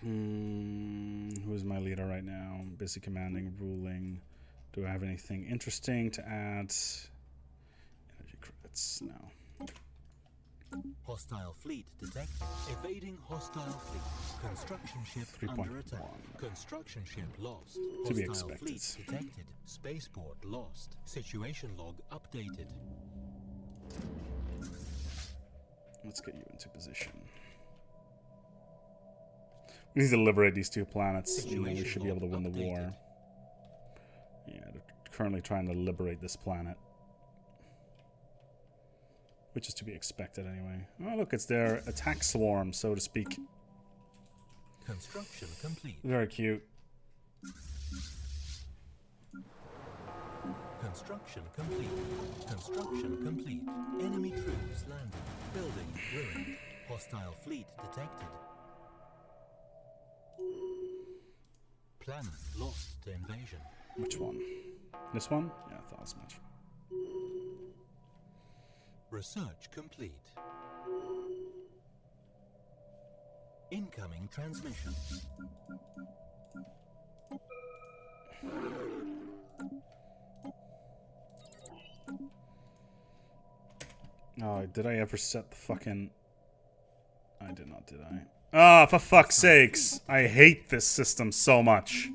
Who's my leader right now? Busy commanding, ruling. Do I have anything interesting to add? Energy credits. No. Hostile fleet detected. Evading hostile fleet. Construction ship 3.1. under attack. Construction ship lost. To be Hostile expected. fleet detected. Spaceport lost. Situation log updated. Let's get you into position. We need to liberate these 2 planets, and then we should be able to win the war. Yeah, they're currently trying to liberate this planet. Which is to be expected anyway. Oh, look, it's their attack swarm, so to speak. Construction complete. Very cute. Construction complete. Construction complete. Enemy troops landing. Building ruined. Hostile fleet detected. Planet lost to invasion. Which one? This one? Yeah, I thought as much. Research complete. Incoming transmission. Oh, did I ever set the fucking... I did not, did I? Ah, for fuck's sakes! I hate this system so much.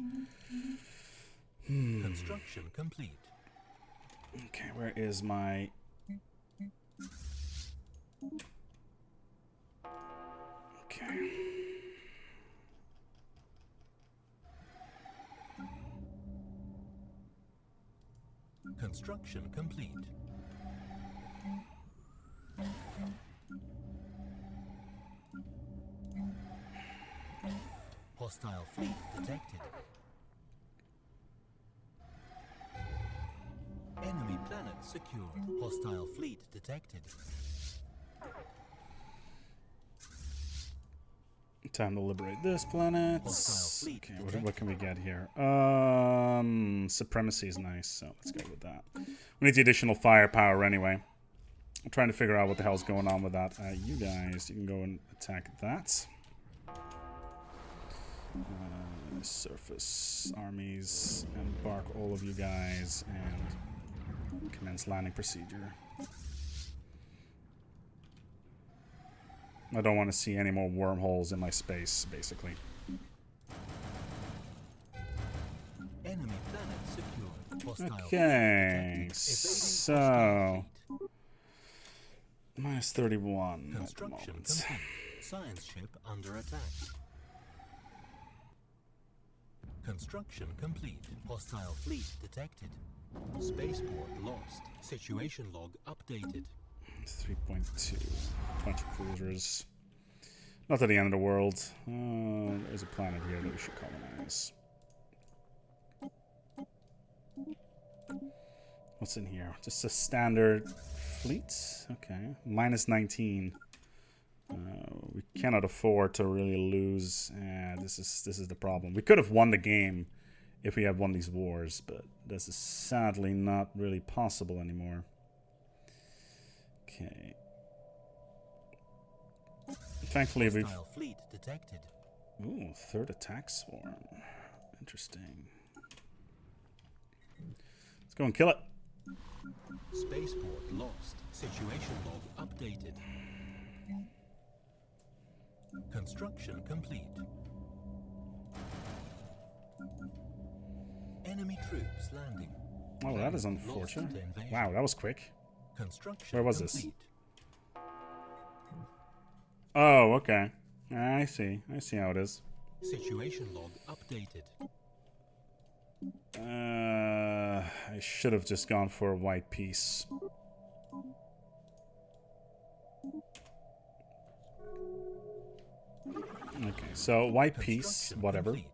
Construction complete. Okay, where is my... Okay. Construction complete. Hostile fleet detected. Enemy planet secured. Hostile fleet detected. Time to liberate this planet. Hostile fleet Okay, what can we get here? Supremacy is nice, so let's go with that. We need the additional firepower anyway. I'm trying to figure out what the hell's going on with that. You guys, you can go and attack that. Surface armies, embark all of you guys, and commence landing procedure. I don't want to see any more wormholes in my space, basically. Enemy planet secured. Hostile Okay, fleet detected. so... Evading hostile fleet. minus 31 at the Construction moment. complete. Science ship under attack. Construction complete. Hostile fleet detected. Spaceport lost. Situation log updated. 3.2. 20 cruisers. Not at the end of the world. There's a planet here that we should colonize. What's in here? Just a standard fleet? Okay. Minus 19. We cannot afford to really lose. This is the problem. We could have won the game if we had won these wars, but this is sadly not really possible anymore. Okay. Thankfully, we've... Hostile fleet detected. Ooh, third attack swarm. Interesting. Let's go and kill it. Spaceport lost. Situation log updated. Construction complete. Enemy troops landing. Oh, that is unfortunate. Wow, that was quick. Construction Where was this? complete. Oh, okay. I see. I see how it is. Situation log updated. I should have just gone for a white piece. Okay, so white piece, Construction whatever. complete.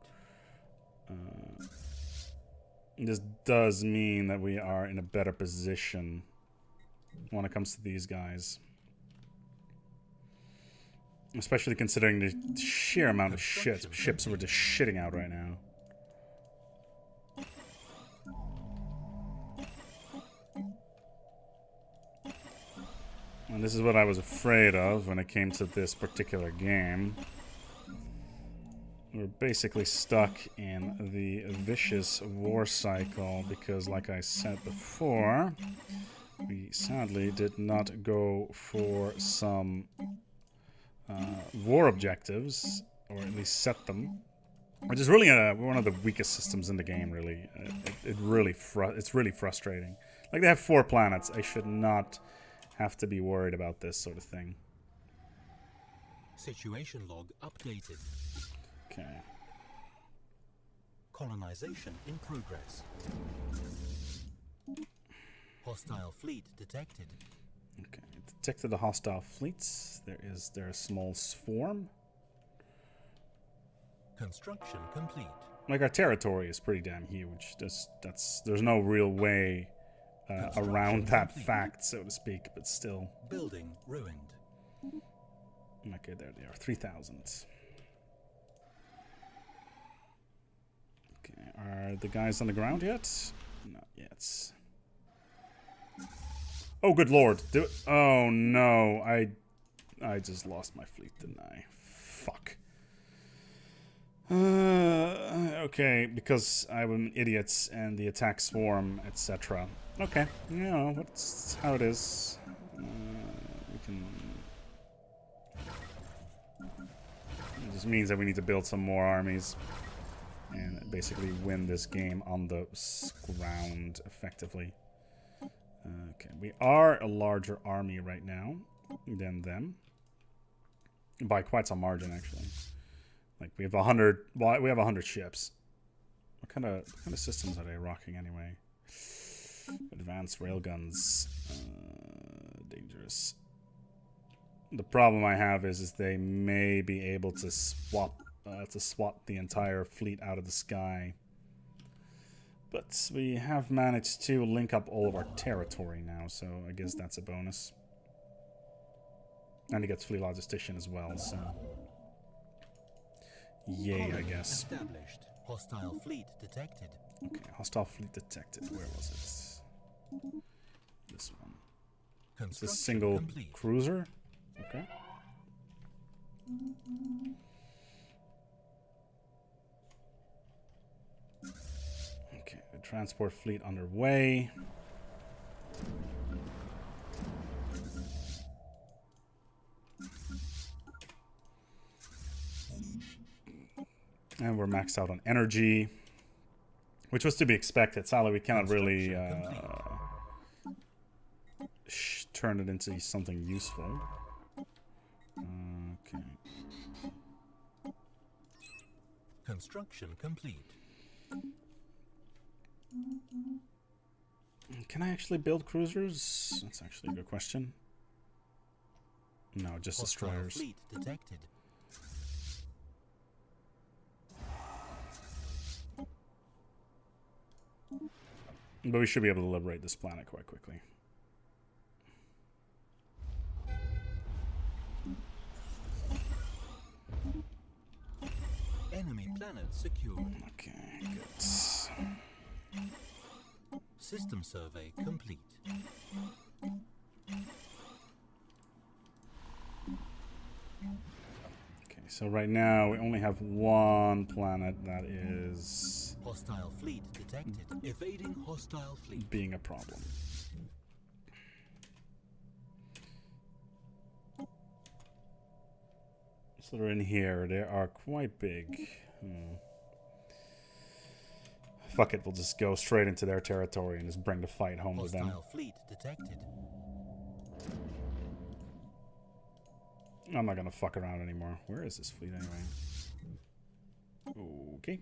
This does mean that we are in a better position when it comes to these guys. Especially considering the sheer amount of ships we're just shitting out right now. And this is what I was afraid of when it came to this particular game. we're basically stuck in the vicious war cycle because, like I said before, we sadly did not go for some war objectives, or at least set them, which is really one of the weakest systems in the game. Really, it's really frustrating. Like, they have 4 planets. I should not have to be worried about this sort of thing. Situation log updated. Okay. Colonization in progress. Hostile fleet detected. Okay, detected the hostile fleets. There is a small swarm. Construction complete. Like, our territory is pretty damn huge. There's no real way around that fact, so to speak, but still. Building ruined. Okay, there they are. 3,000. Okay, are the guys on the ground yet? Not yet. Oh, good lord. Oh, no. I just lost my fleet, didn't I? Fuck. Okay, because I'm an idiot and the attack swarm, etc. Okay, you know, that's how it is. We can... It just means that we need to build some more armies and basically win this game on the ground effectively. Okay, we are a larger army right now than them. By quite some margin, actually. Like, we have 100. Well, we have 100 ships. What kind of systems are they rocking anyway? Advanced railguns. Dangerous. The problem I have is they may be able to swap the entire fleet out of the sky. But we have managed to link up all of our territory now, so I guess that's a bonus. And he gets fleet logistician as well, so... Yay, I guess. Established. Hostile fleet detected. Okay, hostile fleet detected. Where was it? This one. It's a single complete. cruiser. Okay. Okay, the transport fleet underway. And we're maxed out on energy, which was to be expected. Sadly, we cannot really turn it into something useful. Okay. Construction complete. Can I actually build cruisers? That's actually a good question. No, just Hostile destroyers. fleet detected. But we should be able to liberate this planet quite quickly. Enemy planet secured. Okay, good. System survey complete. Okay, so right now we only have one planet that is Hostile fleet detected. Evading hostile fleet. being a problem. So they're in here. They are quite big. Fuck it, we'll just go straight into their territory and just bring the fight home with them. Hostile fleet detected. I'm not gonna fuck around anymore. Where is this fleet anyway? Okay.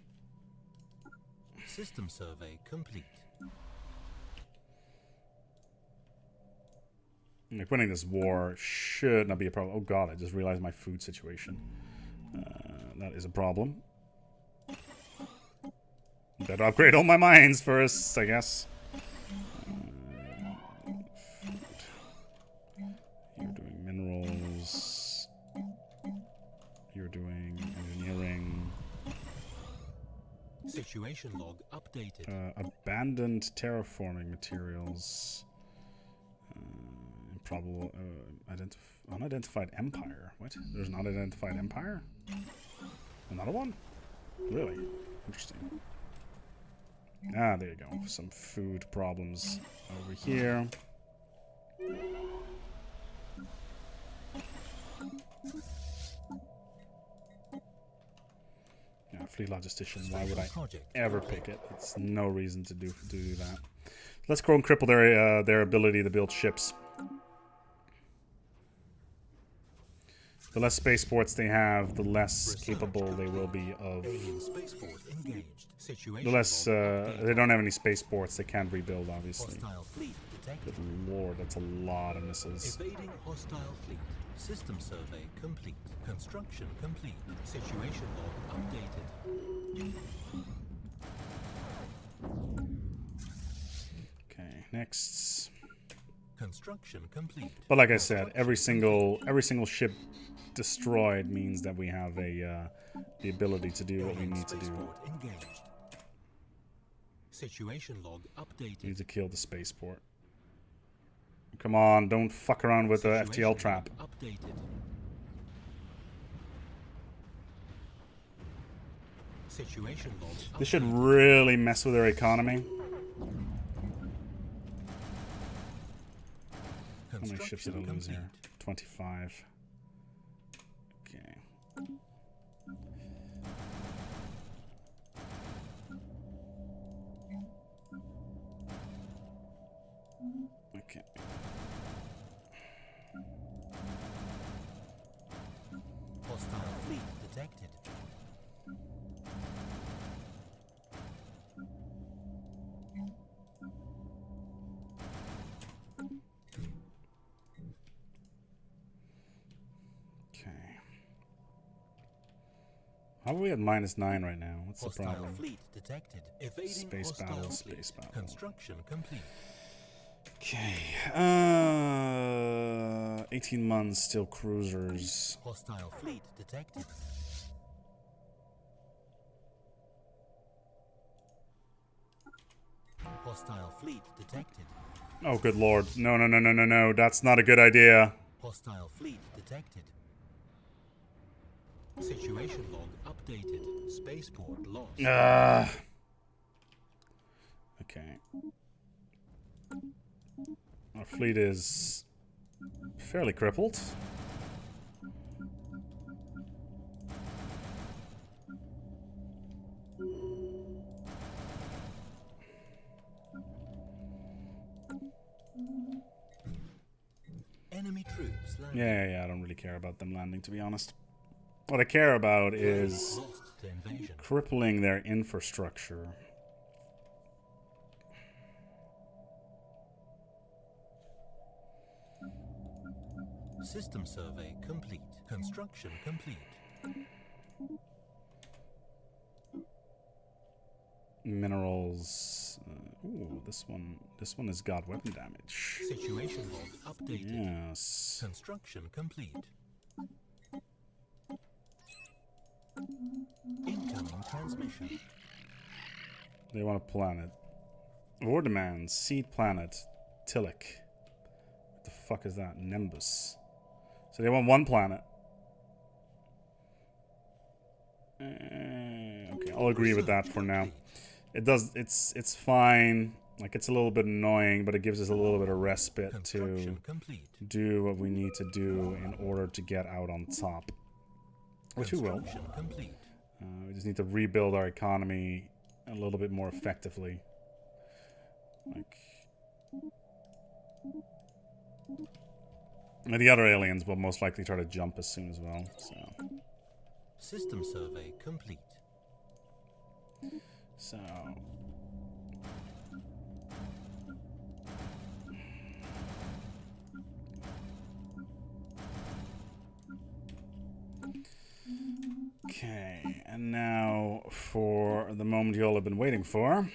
System survey complete. Like, winning this war should not be a problem. Oh god, I just realized my food situation. That is a problem. Better upgrade all my mines first, I guess. Food. You're doing minerals. You're doing engineering. Situation log updated. Abandoned terraforming materials. Improbable. Unidentified empire. What? There's an unidentified empire? Another one? Really? Interesting. Ah, there you go. Some food problems over here. Yeah, fleet logistician. Why would I ever pick it? It's no reason to do that. Let's go and cripple their ability to build ships. The less spaceports they have, the less capable they will be of. The less they don't have any spaceports, they can't rebuild, obviously. Good lord, that's a lot of missiles. Evading hostile fleet. System survey complete. Construction complete. Situation log updated. Okay, next. Construction complete. But like I said, every single ship destroyed means that we have a the ability to do what we need to do. Engaged. Situation log updated. We need to kill the spaceport. Come on, don't fuck around with the FTL trap. Updated. Situation log updated. This should really mess with their economy. How many ships did I lose here? 25. Okay. Okay. Hostile fleet detected. Okay. How are we at -9 right now? What's the Hostile problem? fleet detected. Evading Space hostile battle, fleet. space battle. Construction complete. Okay. 18 months, still cruisers. Hostile fleet detected. Hostile fleet detected. Oh, good lord. No, no, no, no, no, no. That's not a good idea. Hostile fleet detected. Situation log updated. Spaceport lost. Okay. Our fleet is fairly crippled. Enemy troops landing. Yeah, I don't really care about them landing, to be honest. What I care about is Lost to invasion. crippling their infrastructure. System survey complete. Construction complete. Minerals. Ooh, this one has got weapon damage. Situation log updated. Yes. Construction complete. Incoming transmission. They want a planet. War demands. Seed planet. Tillich. What the fuck is that? Nimbus. So they want one planet. Okay, I'll agree with that for now. It's fine. Like, it's a little bit annoying, but it gives us a little bit of respite to do what we need to do in order to get out on top. Which we will. We just need to rebuild our economy a little bit more effectively. Like, and the other aliens will most likely try to jump us soon as well. So. System survey complete. So. Okay, and now for the moment you all have been waiting for.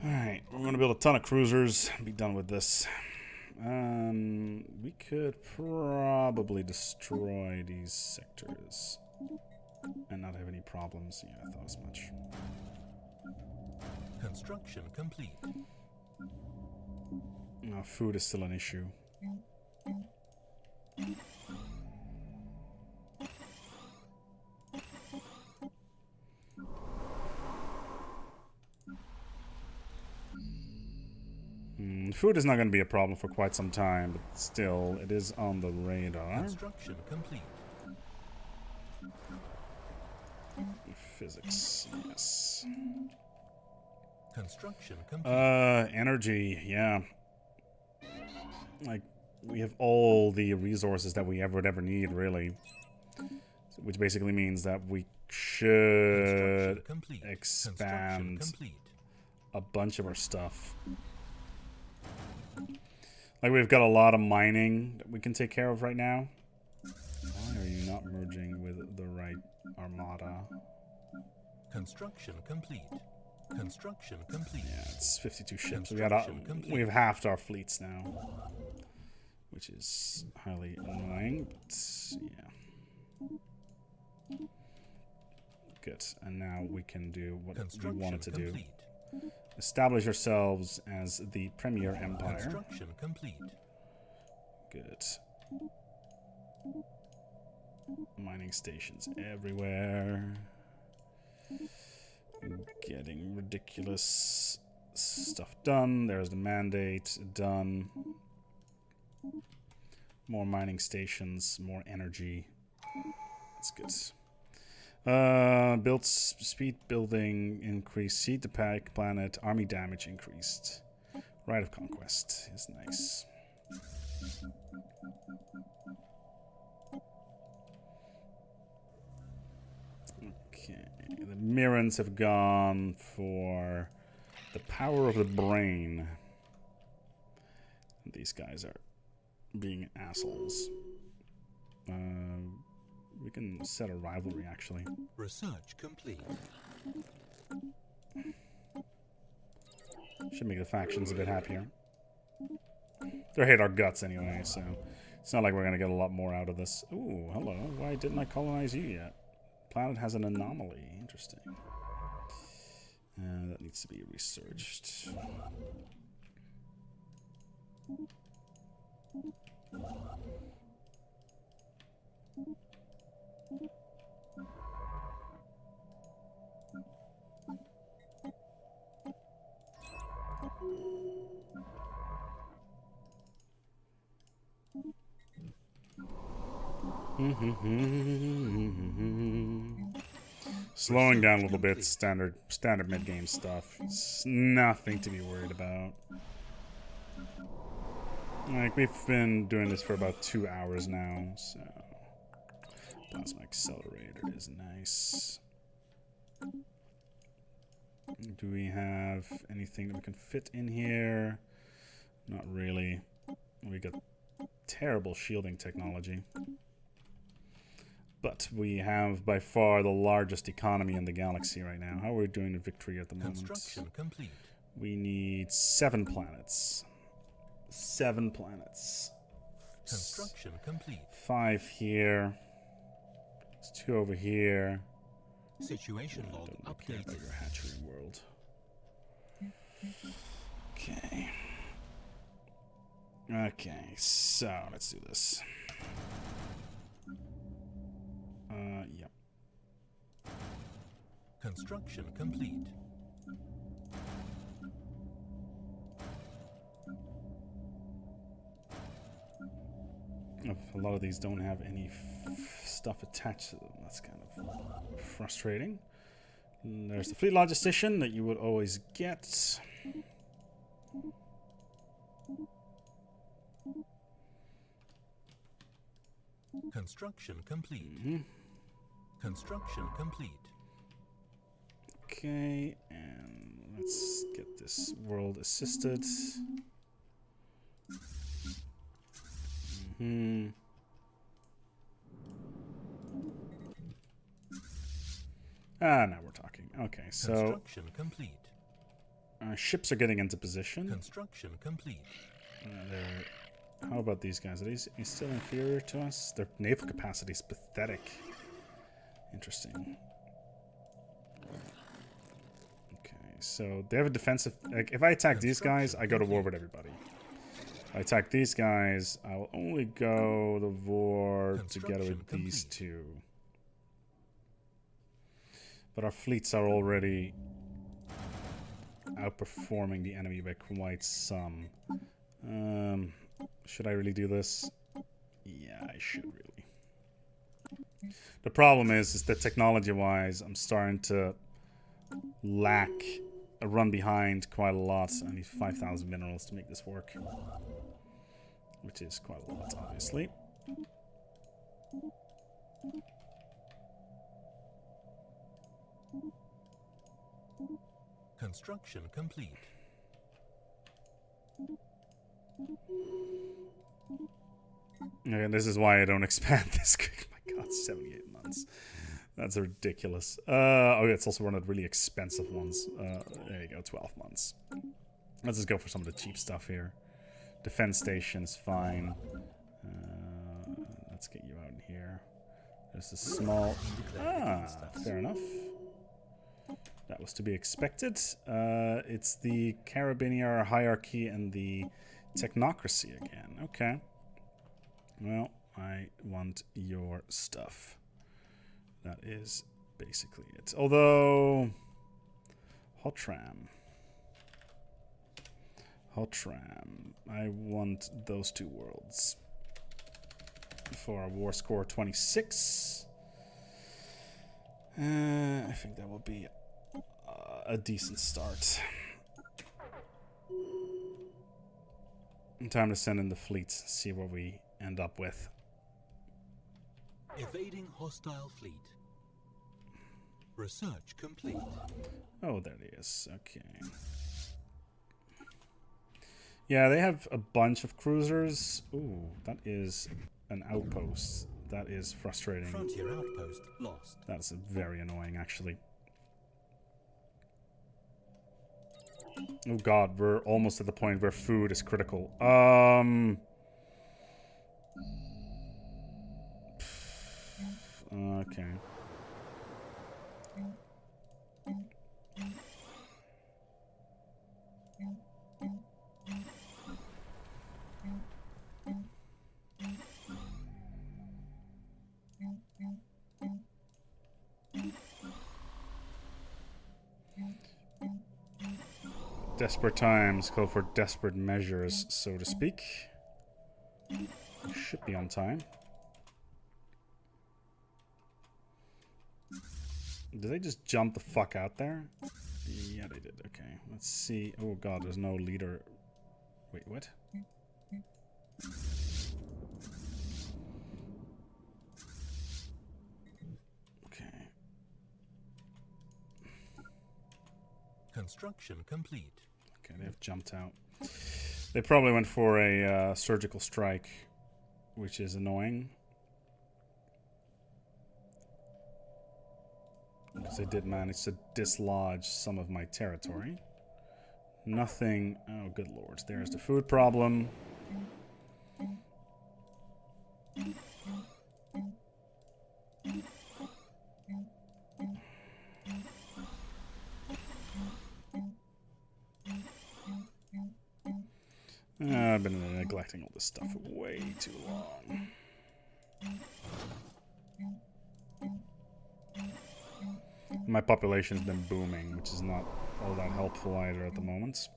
Alright, we're going to build a ton of cruisers and be done with this. We could probably destroy these sectors and not have any problems. Yeah, I thought as much. Construction complete. No, food is still an issue. Food is not going to be a problem for quite some time, but still, it is on the radar. Construction complete. Physics, yes. Construction complete. Energy, yeah. Like, we have all the resources that we would ever need, really. Which basically means that we should expand a bunch of our stuff. Like, we've got a lot of mining that we can take care of right now. Why are you not merging with the right armada? Construction complete. Construction complete. Yeah, it's 52 ships. We've halved our fleets now, which is highly annoying, but yeah. Good. And now we can do what we wanted to do. Establish ourselves as the premier empire. Construction complete. Good. Mining stations everywhere. Getting ridiculous stuff done. There's the mandate done. More mining stations, more energy. That's good. Build speed building increased. Seed the planet. Army damage increased. Right of conquest is nice. Okay, the Mirrans have gone for the power of the brain. These guys are being assholes. We can set a rivalry, actually. Research complete. Should make the factions a bit happier. They hate our guts anyway, so it's not like we're gonna get a lot more out of this. Ooh, hello. Why didn't I colonize you yet? Planet has an anomaly. Interesting. That needs to be researched. Slowing down a little bit, standard mid-game stuff. It's nothing to be worried about. Like, we've been doing this for about 2 hours now, so... Plasma accelerator is nice. Do we have anything that we can fit in here? Not really. We got terrible shielding technology. But we have by far the largest economy in the galaxy right now. How are we doing in victory at the moment? Construction complete. We need 7 planets. 7 planets. Construction complete. 5 here. There's 2 over here. Situation log updated. About your hatchery world. Okay. Okay, so let's do this. Yep. Construction complete. A lot of these don't have any stuff attached to them. That's kind of frustrating. And there's the fleet logistician that you would always get. Construction complete. Construction complete. Okay, and let's get this world assisted. Now we're talking. Okay, so Construction complete. Ships are getting into position. Construction complete. They're How about these guys? Are these still inferior to us? Their naval capacity is pathetic. Interesting. Okay, so they have a defensive... Like, if I attack these guys, I go to war with everybody. If I attack these guys, I will only go to war together with these two. But our fleets are already outperforming the enemy by quite some. Should I really do this? Yeah, I should really. The problem is that technology-wise, I'm starting to lack, run behind quite a lot. I need 5,000 minerals to make this work, which is quite a lot, obviously. Construction complete. Okay, this is why I don't expand this quick. My god, 78 months. That's ridiculous. Oh, yeah, it's also one of the really expensive ones. There you go, 12 months. Let's just go for some of the cheap stuff here. Defense station's fine. Let's get you out in here. There's a small... Ah, fair enough. That was to be expected. It's the Carabinier hierarchy and the technocracy again. Okay. Well, I want your stuff. That is basically it. Although... Hotram. I want those two worlds. For our war score 26. I think that will be a decent start. Time to send in the fleets, see what we end up with. Evading hostile fleet. Research complete. Oh, there it is. Okay. Yeah, they have a bunch of cruisers. Ooh, that is an outpost. That is frustrating. Frontier outpost lost. That's very annoying, actually. Oh god, we're almost at the point where food is critical. Okay. Desperate times call for desperate measures, so to speak. Should be on time. Did they just jump the fuck out there? Yeah, they did. Okay, let's see. Oh god, there's no leader. Wait, what? Okay. Construction complete. Okay, they've jumped out. They probably went for a surgical strike, which is annoying. Because they did manage to dislodge some of my territory. Nothing... Oh, good lord. There's the food problem. I've been neglecting all this stuff way too long. My population's been booming, which is not all that helpful either at the moment.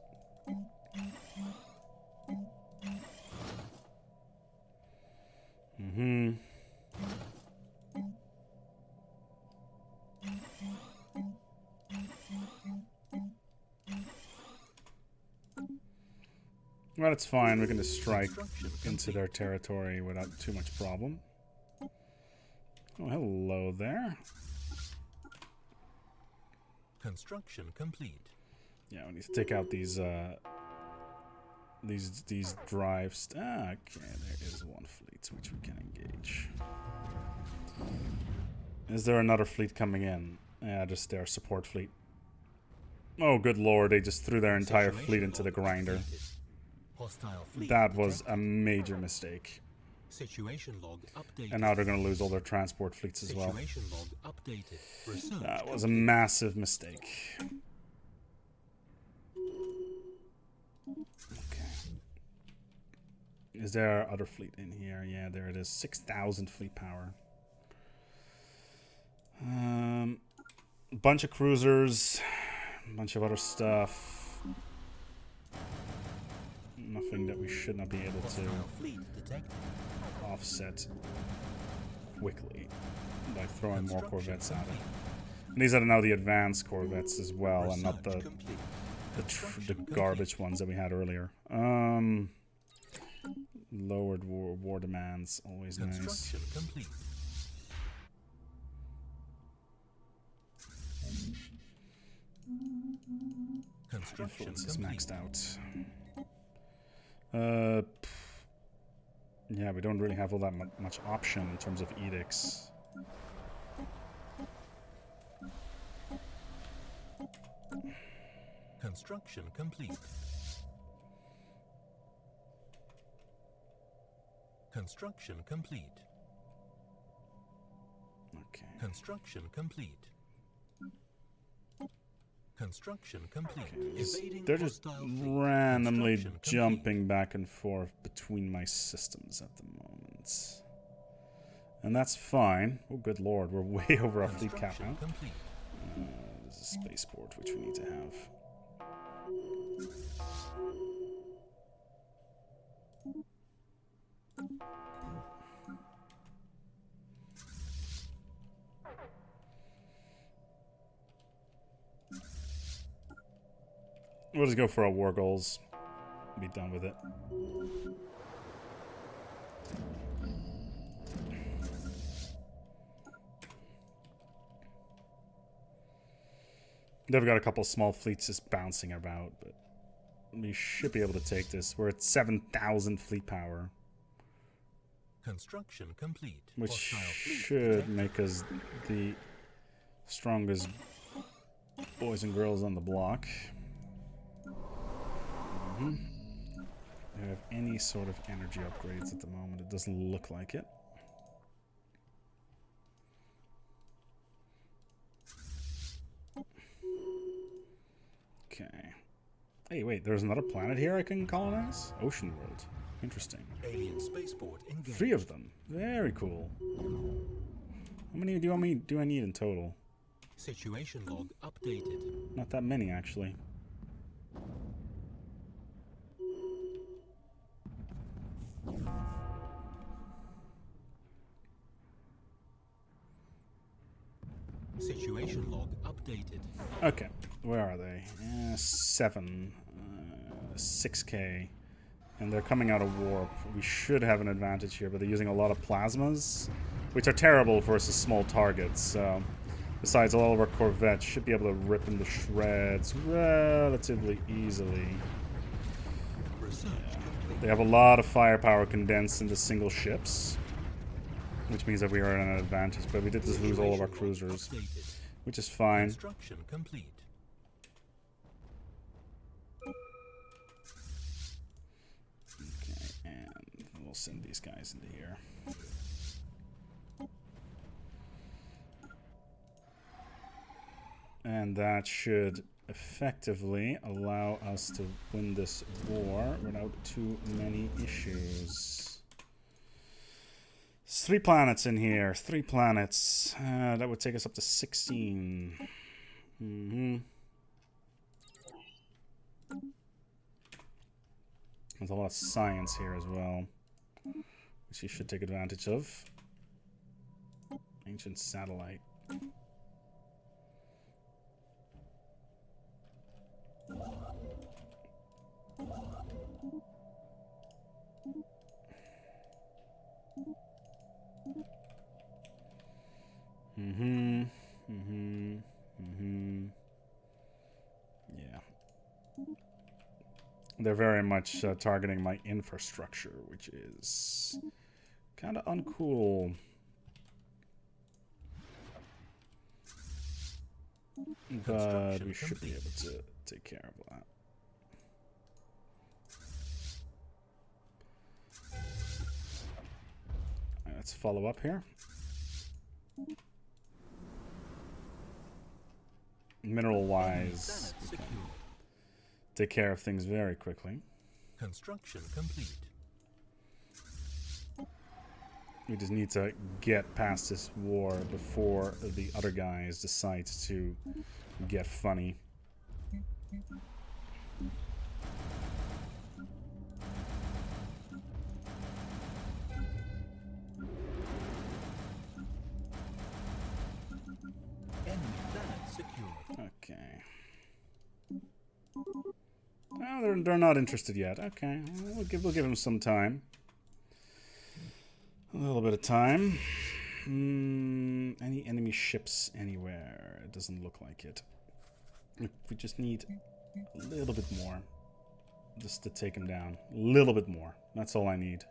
Well, it's fine. We can just strike into their territory without too much problem. Oh, hello there. Construction complete. Yeah, we need to take out these drives. Ah, okay, there is one fleet which we can engage. Is there another fleet coming in? Yeah, just their support fleet. Oh, good lord, they just threw their entire fleet into the grinder. Hostile fleet That was detected. a major mistake. Situation log updated. And now they're going to lose all their transport fleets as well. Situation log updated. Research That was a complete. massive mistake. Okay. Is there other fleet in here? Yeah, there it is. 6,000 fleet power. A bunch of cruisers. A bunch of other stuff. Nothing that we should not be able to Hostile fleet detected. offset quickly by throwing more Construction corvettes at it. complete. And these are now the advanced corvettes as well, and not Research the complete. the Construction complete. garbage ones that we had earlier. Lowered war demands, always nice. Construction complete. Construction Influence is complete. maxed out. Yeah, we don't really have all that much option in terms of edicts. Construction complete. Construction complete. Okay. Construction complete. Construction complete. Evading They're just hostile fleet. randomly Construction complete. jumping back and forth between my systems at the moment. And that's fine. Oh, good lord, we're way over our fleet cap Construction now. complete. There's a spaceport, which we need to have. We'll just go for our war goals. Be done with it. They've got a couple small fleets just bouncing about, but we should be able to take this. We're at 7,000 fleet power, Construction complete. which Hostile fleet should detected. make us the strongest boys and girls on the block. Do we have any sort of energy upgrades at the moment? It doesn't look like it. Okay. Hey, wait, there's another planet here I can colonize? Ocean World. Interesting. Alien spaceport engaged. 3 of them. Very cool. How many do I need in total? Situation log updated. Not that many, actually. Situation log updated. Okay, where are they? 7. 6k. And they're coming out of warp. We should have an advantage here, but they're using a lot of plasmas, which are terrible versus small targets. So, besides, all of our corvettes should be able to rip them to shreds relatively easily. Research complete. They have a lot of firepower condensed into single ships, which means that we are at an advantage. But we did just lose all of our Situation log cruisers, updated. which is fine. Construction complete. Okay, and we'll send these guys into here. And that should effectively allow us to win this war without too many issues. There's 3 planets in here. 3 planets. That would take us up to 16. There's a lot of science here as well, which you should take advantage of. Ancient satellite. Yeah. They're very much targeting my infrastructure, which is kind of uncool. But we should be able to take care of that. let's follow up here. Mineral-wise, we can take care of things very quickly. Construction complete. We just need to get past this war before the other guys decide to get funny. Enemy planet secured. Okay. Oh, they're not interested yet. Okay, we'll give them some time. A little bit of time. Any enemy ships anywhere? It doesn't look like it. We just need a little bit more, just to take them down. A little bit more. That's all I need.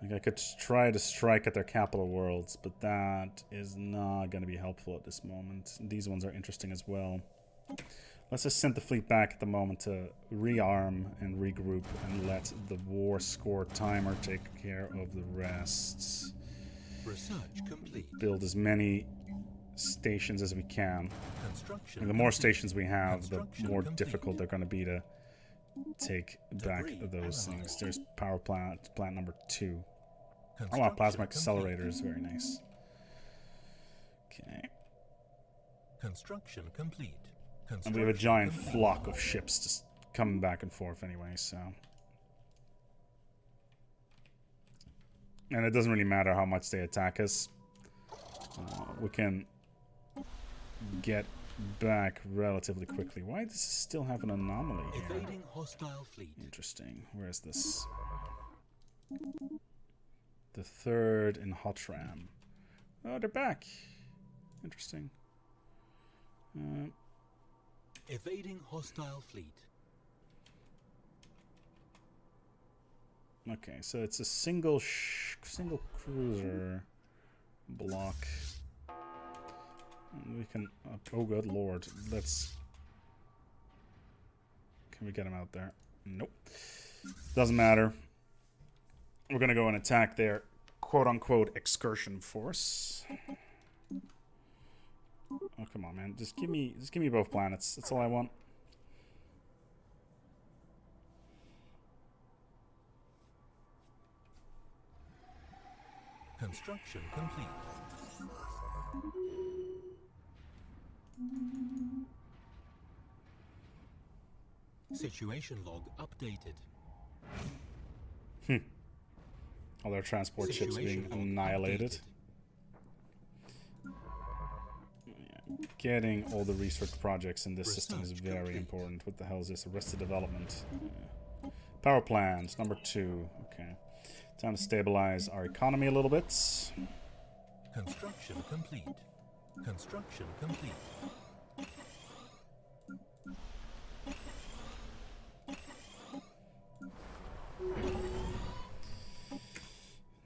Like, I could try to strike at their capital worlds, but that is not going to be helpful at this moment. These ones are interesting as well. Let's just send the fleet back at the moment to rearm and regroup and let the war score timer take care of the rest. Research complete. Build as many stations as we can. Construction And the more complete. stations we have, the Construction more complete. difficult they're going to be to take back Debris those analyzed. things. There's power plant number 2. Oh wow, Construction plasma complete. accelerator is very nice. Okay. Construction complete. And we have a giant Construction flock of ships just coming back and forth anyway, so. And it doesn't really matter how much they attack us. We can get back relatively quickly. Why does this still have an anomaly here? Evading hostile fleet. Interesting. Where is this? The third in Hotram. Oh, they're back. Interesting. Evading hostile fleet. Okay, so it's a single cruiser block. We can. Oh, good lord! Let's. Can we get him out there? Nope. Doesn't matter. We're gonna go and attack their quote-unquote excursion force. Oh, come on, man! Just give me both planets. That's all I want. Construction complete. Situation log updated. All their transport ships being Situation log annihilated. updated. Yeah, getting all the research projects in this system is Research very complete. important. What the hell is this? Arrested development. Power plants, number 2. Okay. Time to stabilize our economy a little bit. Construction complete. Construction complete.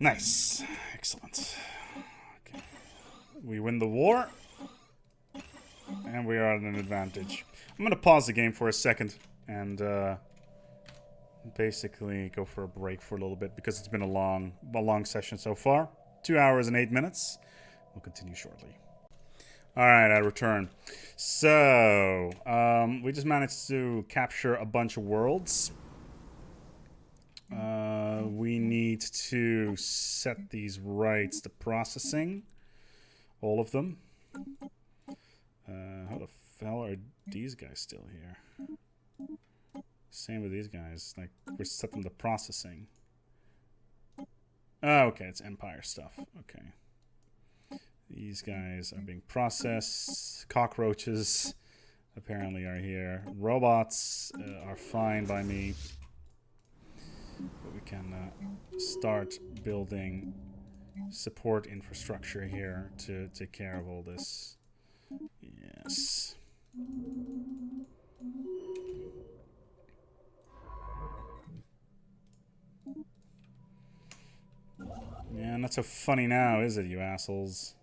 Nice. Excellent. Okay. We win the war. And we are at an advantage. I'm going to pause the game for a second and basically go for a break for a little bit because it's been a long session so far. 2 hours and 8 minutes. We'll continue shortly. Alright, I return. So, we just managed to capture a bunch of worlds. We need to set these rights to processing. All of them. How the hell are these guys still here? Same with these guys. Like, we're set them to processing. Oh, okay, it's Empire stuff. Okay. These guys are being processed. Cockroaches apparently are here. Robots are fine by me. But we can start building support infrastructure here to take care of all this. Yes. Yeah, not so funny now, is it, you assholes?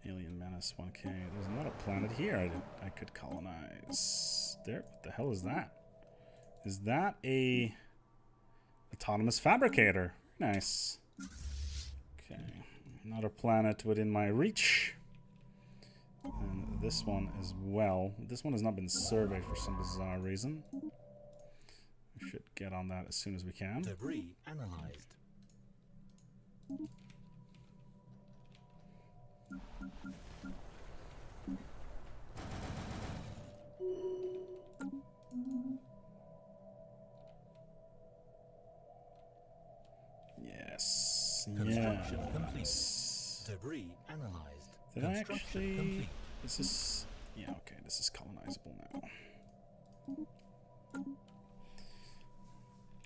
Alien Menace 1K. There's another planet here I could colonize. There, what the hell is that? Is that a autonomous fabricator? Nice. Okay, another planet within my reach. And this one as well. This one has not been surveyed for some bizarre reason. We should get on that as soon as we can. Debris analyzed. Yes. Construction Yes. complete. Debris analyzed. Did I Construction actually... complete. This is... Yeah, okay, this is colonizable now.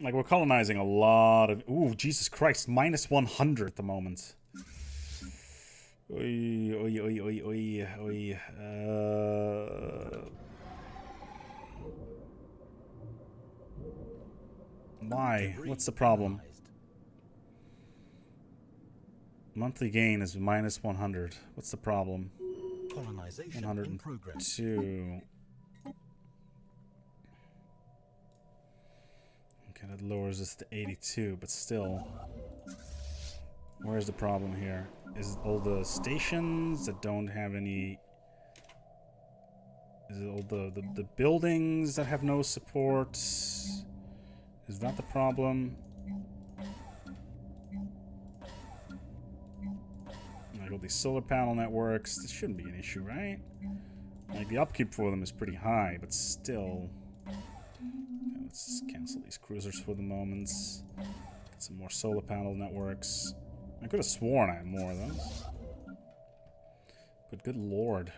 Like, we're colonizing a lot of... Ooh, Jesus Christ, minus 100 at the moment. Oy, oy, oy, oy, oy, oy. Why? Debris What's the problem? analyzed. Monthly gain is minus 100. What's the problem? Colonization in progress. 102. Okay, that lowers us to 82, but still. Where's the problem here? Is it all the stations that don't have any... Is it all the buildings that have no support? Is that the problem? Like all these solar panel networks, this shouldn't be an issue, right? Like the upkeep for them is pretty high, but still. Okay, let's just cancel these cruisers for the moment. Get some more solar panel networks. I could have sworn I had more of those. But good lord.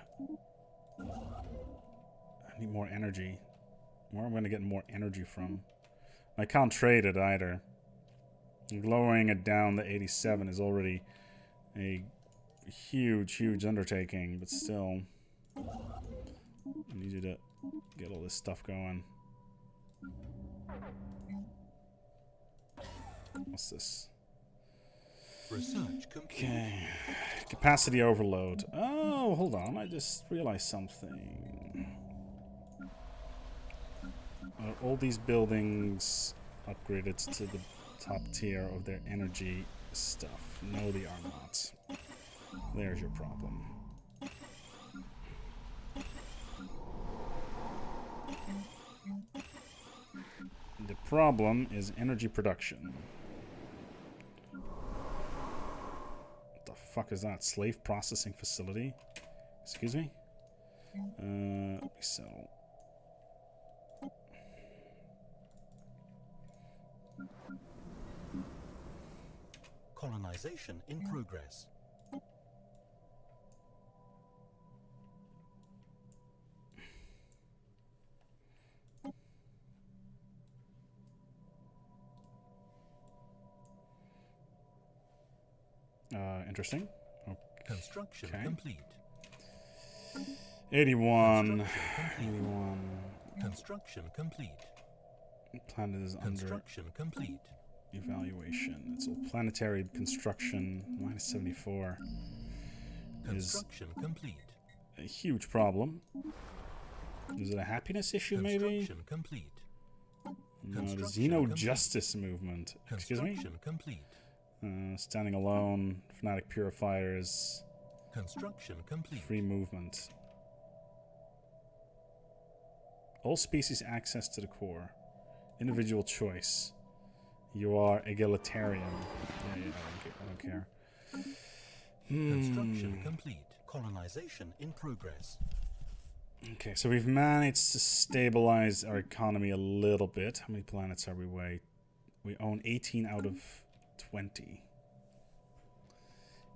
I need more energy. Where am I going to get more energy from? I can't trade it either. Lowering it down to 87 is already a huge, huge undertaking, but still. I need you to get all this stuff going. What's this? Research complete. Okay. Capacity overload. Oh, hold on. I just realized something. Are all these buildings upgraded to the top tier of their energy stuff? No, they are not. There's your problem. The problem is energy production. What the fuck is that? Slave processing facility? Excuse me? So... Colonization in progress. Interesting. Construction Okay. complete. 81. Construction complete. 81. Construction complete. Planet is under Construction complete. evaluation. It's all planetary construction. Minus 74 is Construction complete. a huge problem. Is it a happiness issue, maybe? Construction complete. No, the Construction Xeno complete. Justice movement. Excuse me? Construction complete. Standing alone. Fanatic Purifiers. Construction complete. Free movement. All species access to the core. Individual choice. You are egalitarian. Yeah, I don't care. Construction complete. Colonization in progress. Okay, so we've managed to stabilize our economy a little bit. How many planets are we away? We own 18 out of 20.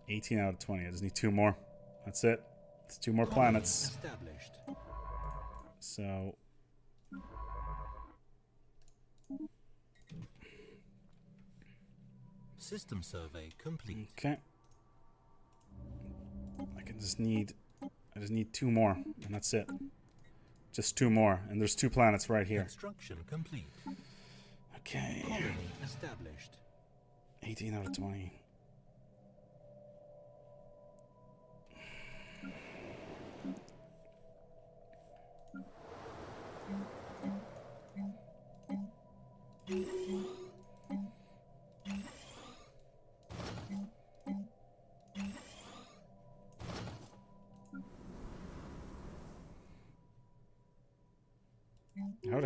18 out of 20. I just need 2 more. That's it. It's 2 more planets. Established. So... System survey complete. Okay. I just need 2 more, and that's it. Just 2 more, and there's 2 planets right here. Construction complete. Okay. Colony established. 18 out of 20.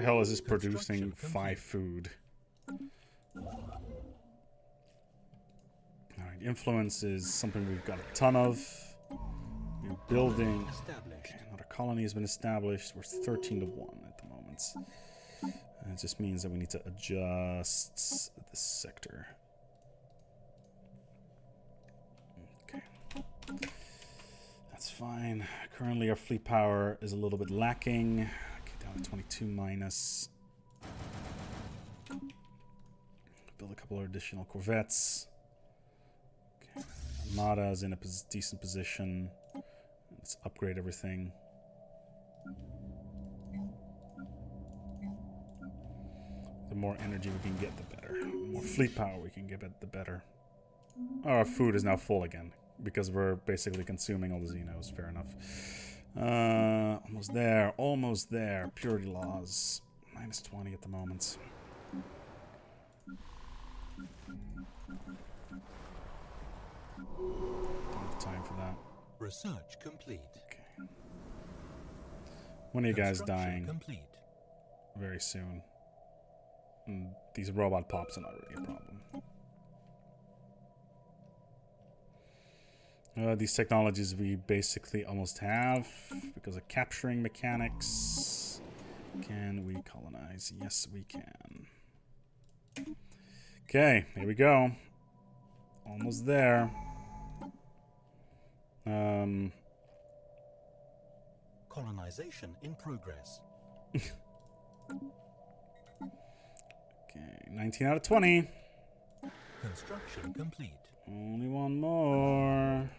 hell is this Construction producing 5 food? Alright, influence is something we've got a ton of. We're building. Okay, another colony has been established. We're 13 to 1 at the moment. And it just means that we need to adjust this sector. Okay. That's fine. Currently our fleet power is a little bit lacking. Okay, down to 22 minus. Build a couple of additional corvettes. Okay. Armada is in a decent position. Let's upgrade everything. The more energy we can get, the better. The more fleet power we can get, the better. Our food is now full again, because we're basically consuming all the Xenos. Fair enough. Almost there. Almost there. Purity laws. Minus 20 at the moment. Don't have time for that. Research complete. Okay. When are you guys dying? Complete. Very soon. And these robot pops are not really a problem. These technologies we basically almost have because of capturing mechanics. Can we colonize? Yes, we can. Okay, here we go. Almost there. Colonization in progress. Okay, 19 out of 20. Construction complete. Only one more.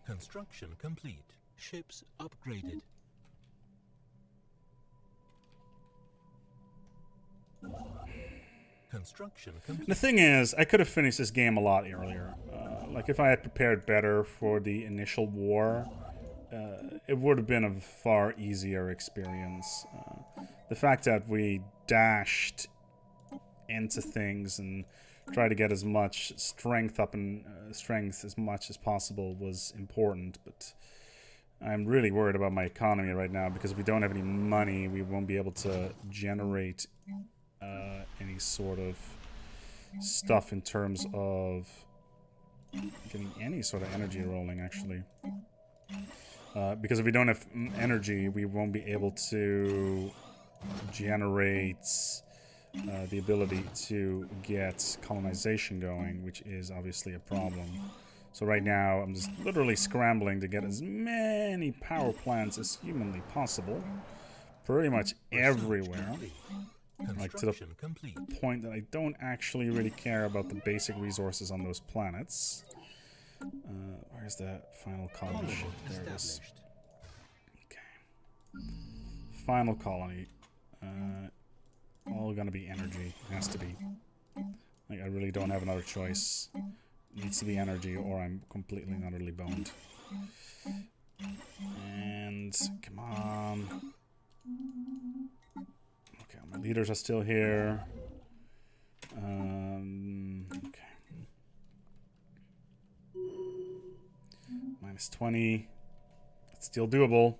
Construction complete. Ships upgraded. Construction complete. The thing is, I could have finished this game a lot earlier. Like, if I had prepared better for the initial war, it would have been a far easier experience. The fact that we dashed into things and tried to get as much strength up and strength as much as possible was important, but I'm really worried about my economy right now because if we don't have any money, we won't be able to generate any sort of stuff in terms of getting any sort of energy rolling, actually. Because if we don't have energy, we won't be able to generate the ability to get colonization going, which is obviously a problem. So right now, I'm just literally scrambling to get as many power plants as humanly possible. Pretty much everywhere. Like, to the point that I don't actually really care about the basic resources on those planets. Where's that final colony ship? There it is. Okay. Final colony. All gonna be energy. It has to be. Like, I really don't have another choice. It needs to be energy or I'm completely and utterly boned. And, come on. Okay, my leaders are still here. Okay. Minus 20. It's still doable.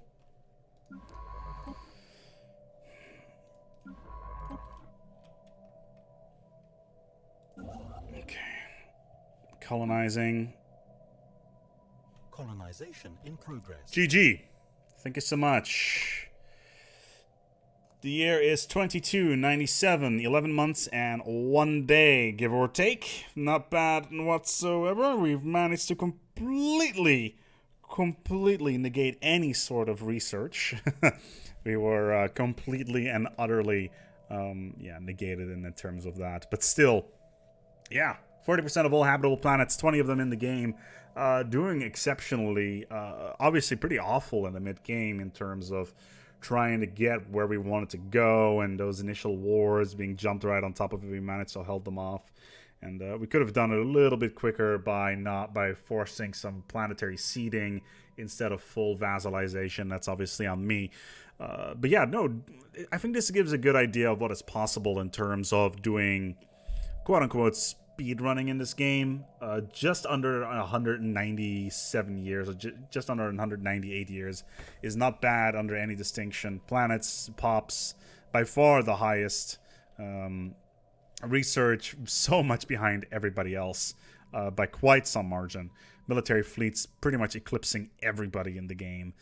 Okay. Colonizing. Colonization in progress. GG. Thank you so much. The year is 2297, 11 months and 1 day, give or take. Not bad whatsoever. We've managed to completely negate any sort of research. We were completely and utterly, negated in the terms of that. But still, yeah, 40% of all habitable planets, 20 of them in the game, doing exceptionally, obviously pretty awful in the mid-game in terms of trying to get where we wanted to go, and those initial wars being jumped right on top of it, we managed to hold them off. And we could have done it a little bit quicker by forcing some planetary seeding instead of full vassalization. That's obviously on me. But yeah, no, I think this gives a good idea of what is possible in terms of doing quote-unquote speedrunning in this game. Just under 197 years, or just under 198 years, is not bad under any distinction. Planets, pops, by far the highest. Research, so much behind everybody else by quite some margin. Military fleets pretty much eclipsing everybody in the game.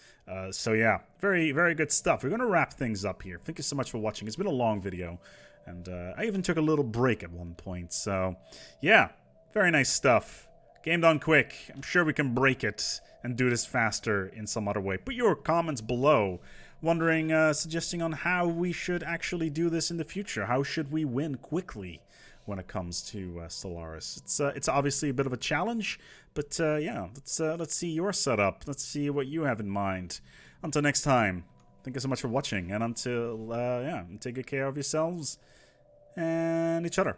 So yeah, very, very good stuff. We're going to wrap things up here. Thank you so much for watching. It's been a long video, and I even took a little break at one point. So yeah, very nice stuff. Game done quick. I'm sure we can break it and do this faster in some other way. Put your comments below, wondering, suggesting on how we should actually do this in the future. How should we win quickly when it comes to Stellaris? It's obviously a bit of a challenge, but yeah, let's see your setup. Let's see what you have in mind. Until next time, thank you so much for watching, and until yeah, take good care of yourselves and each other.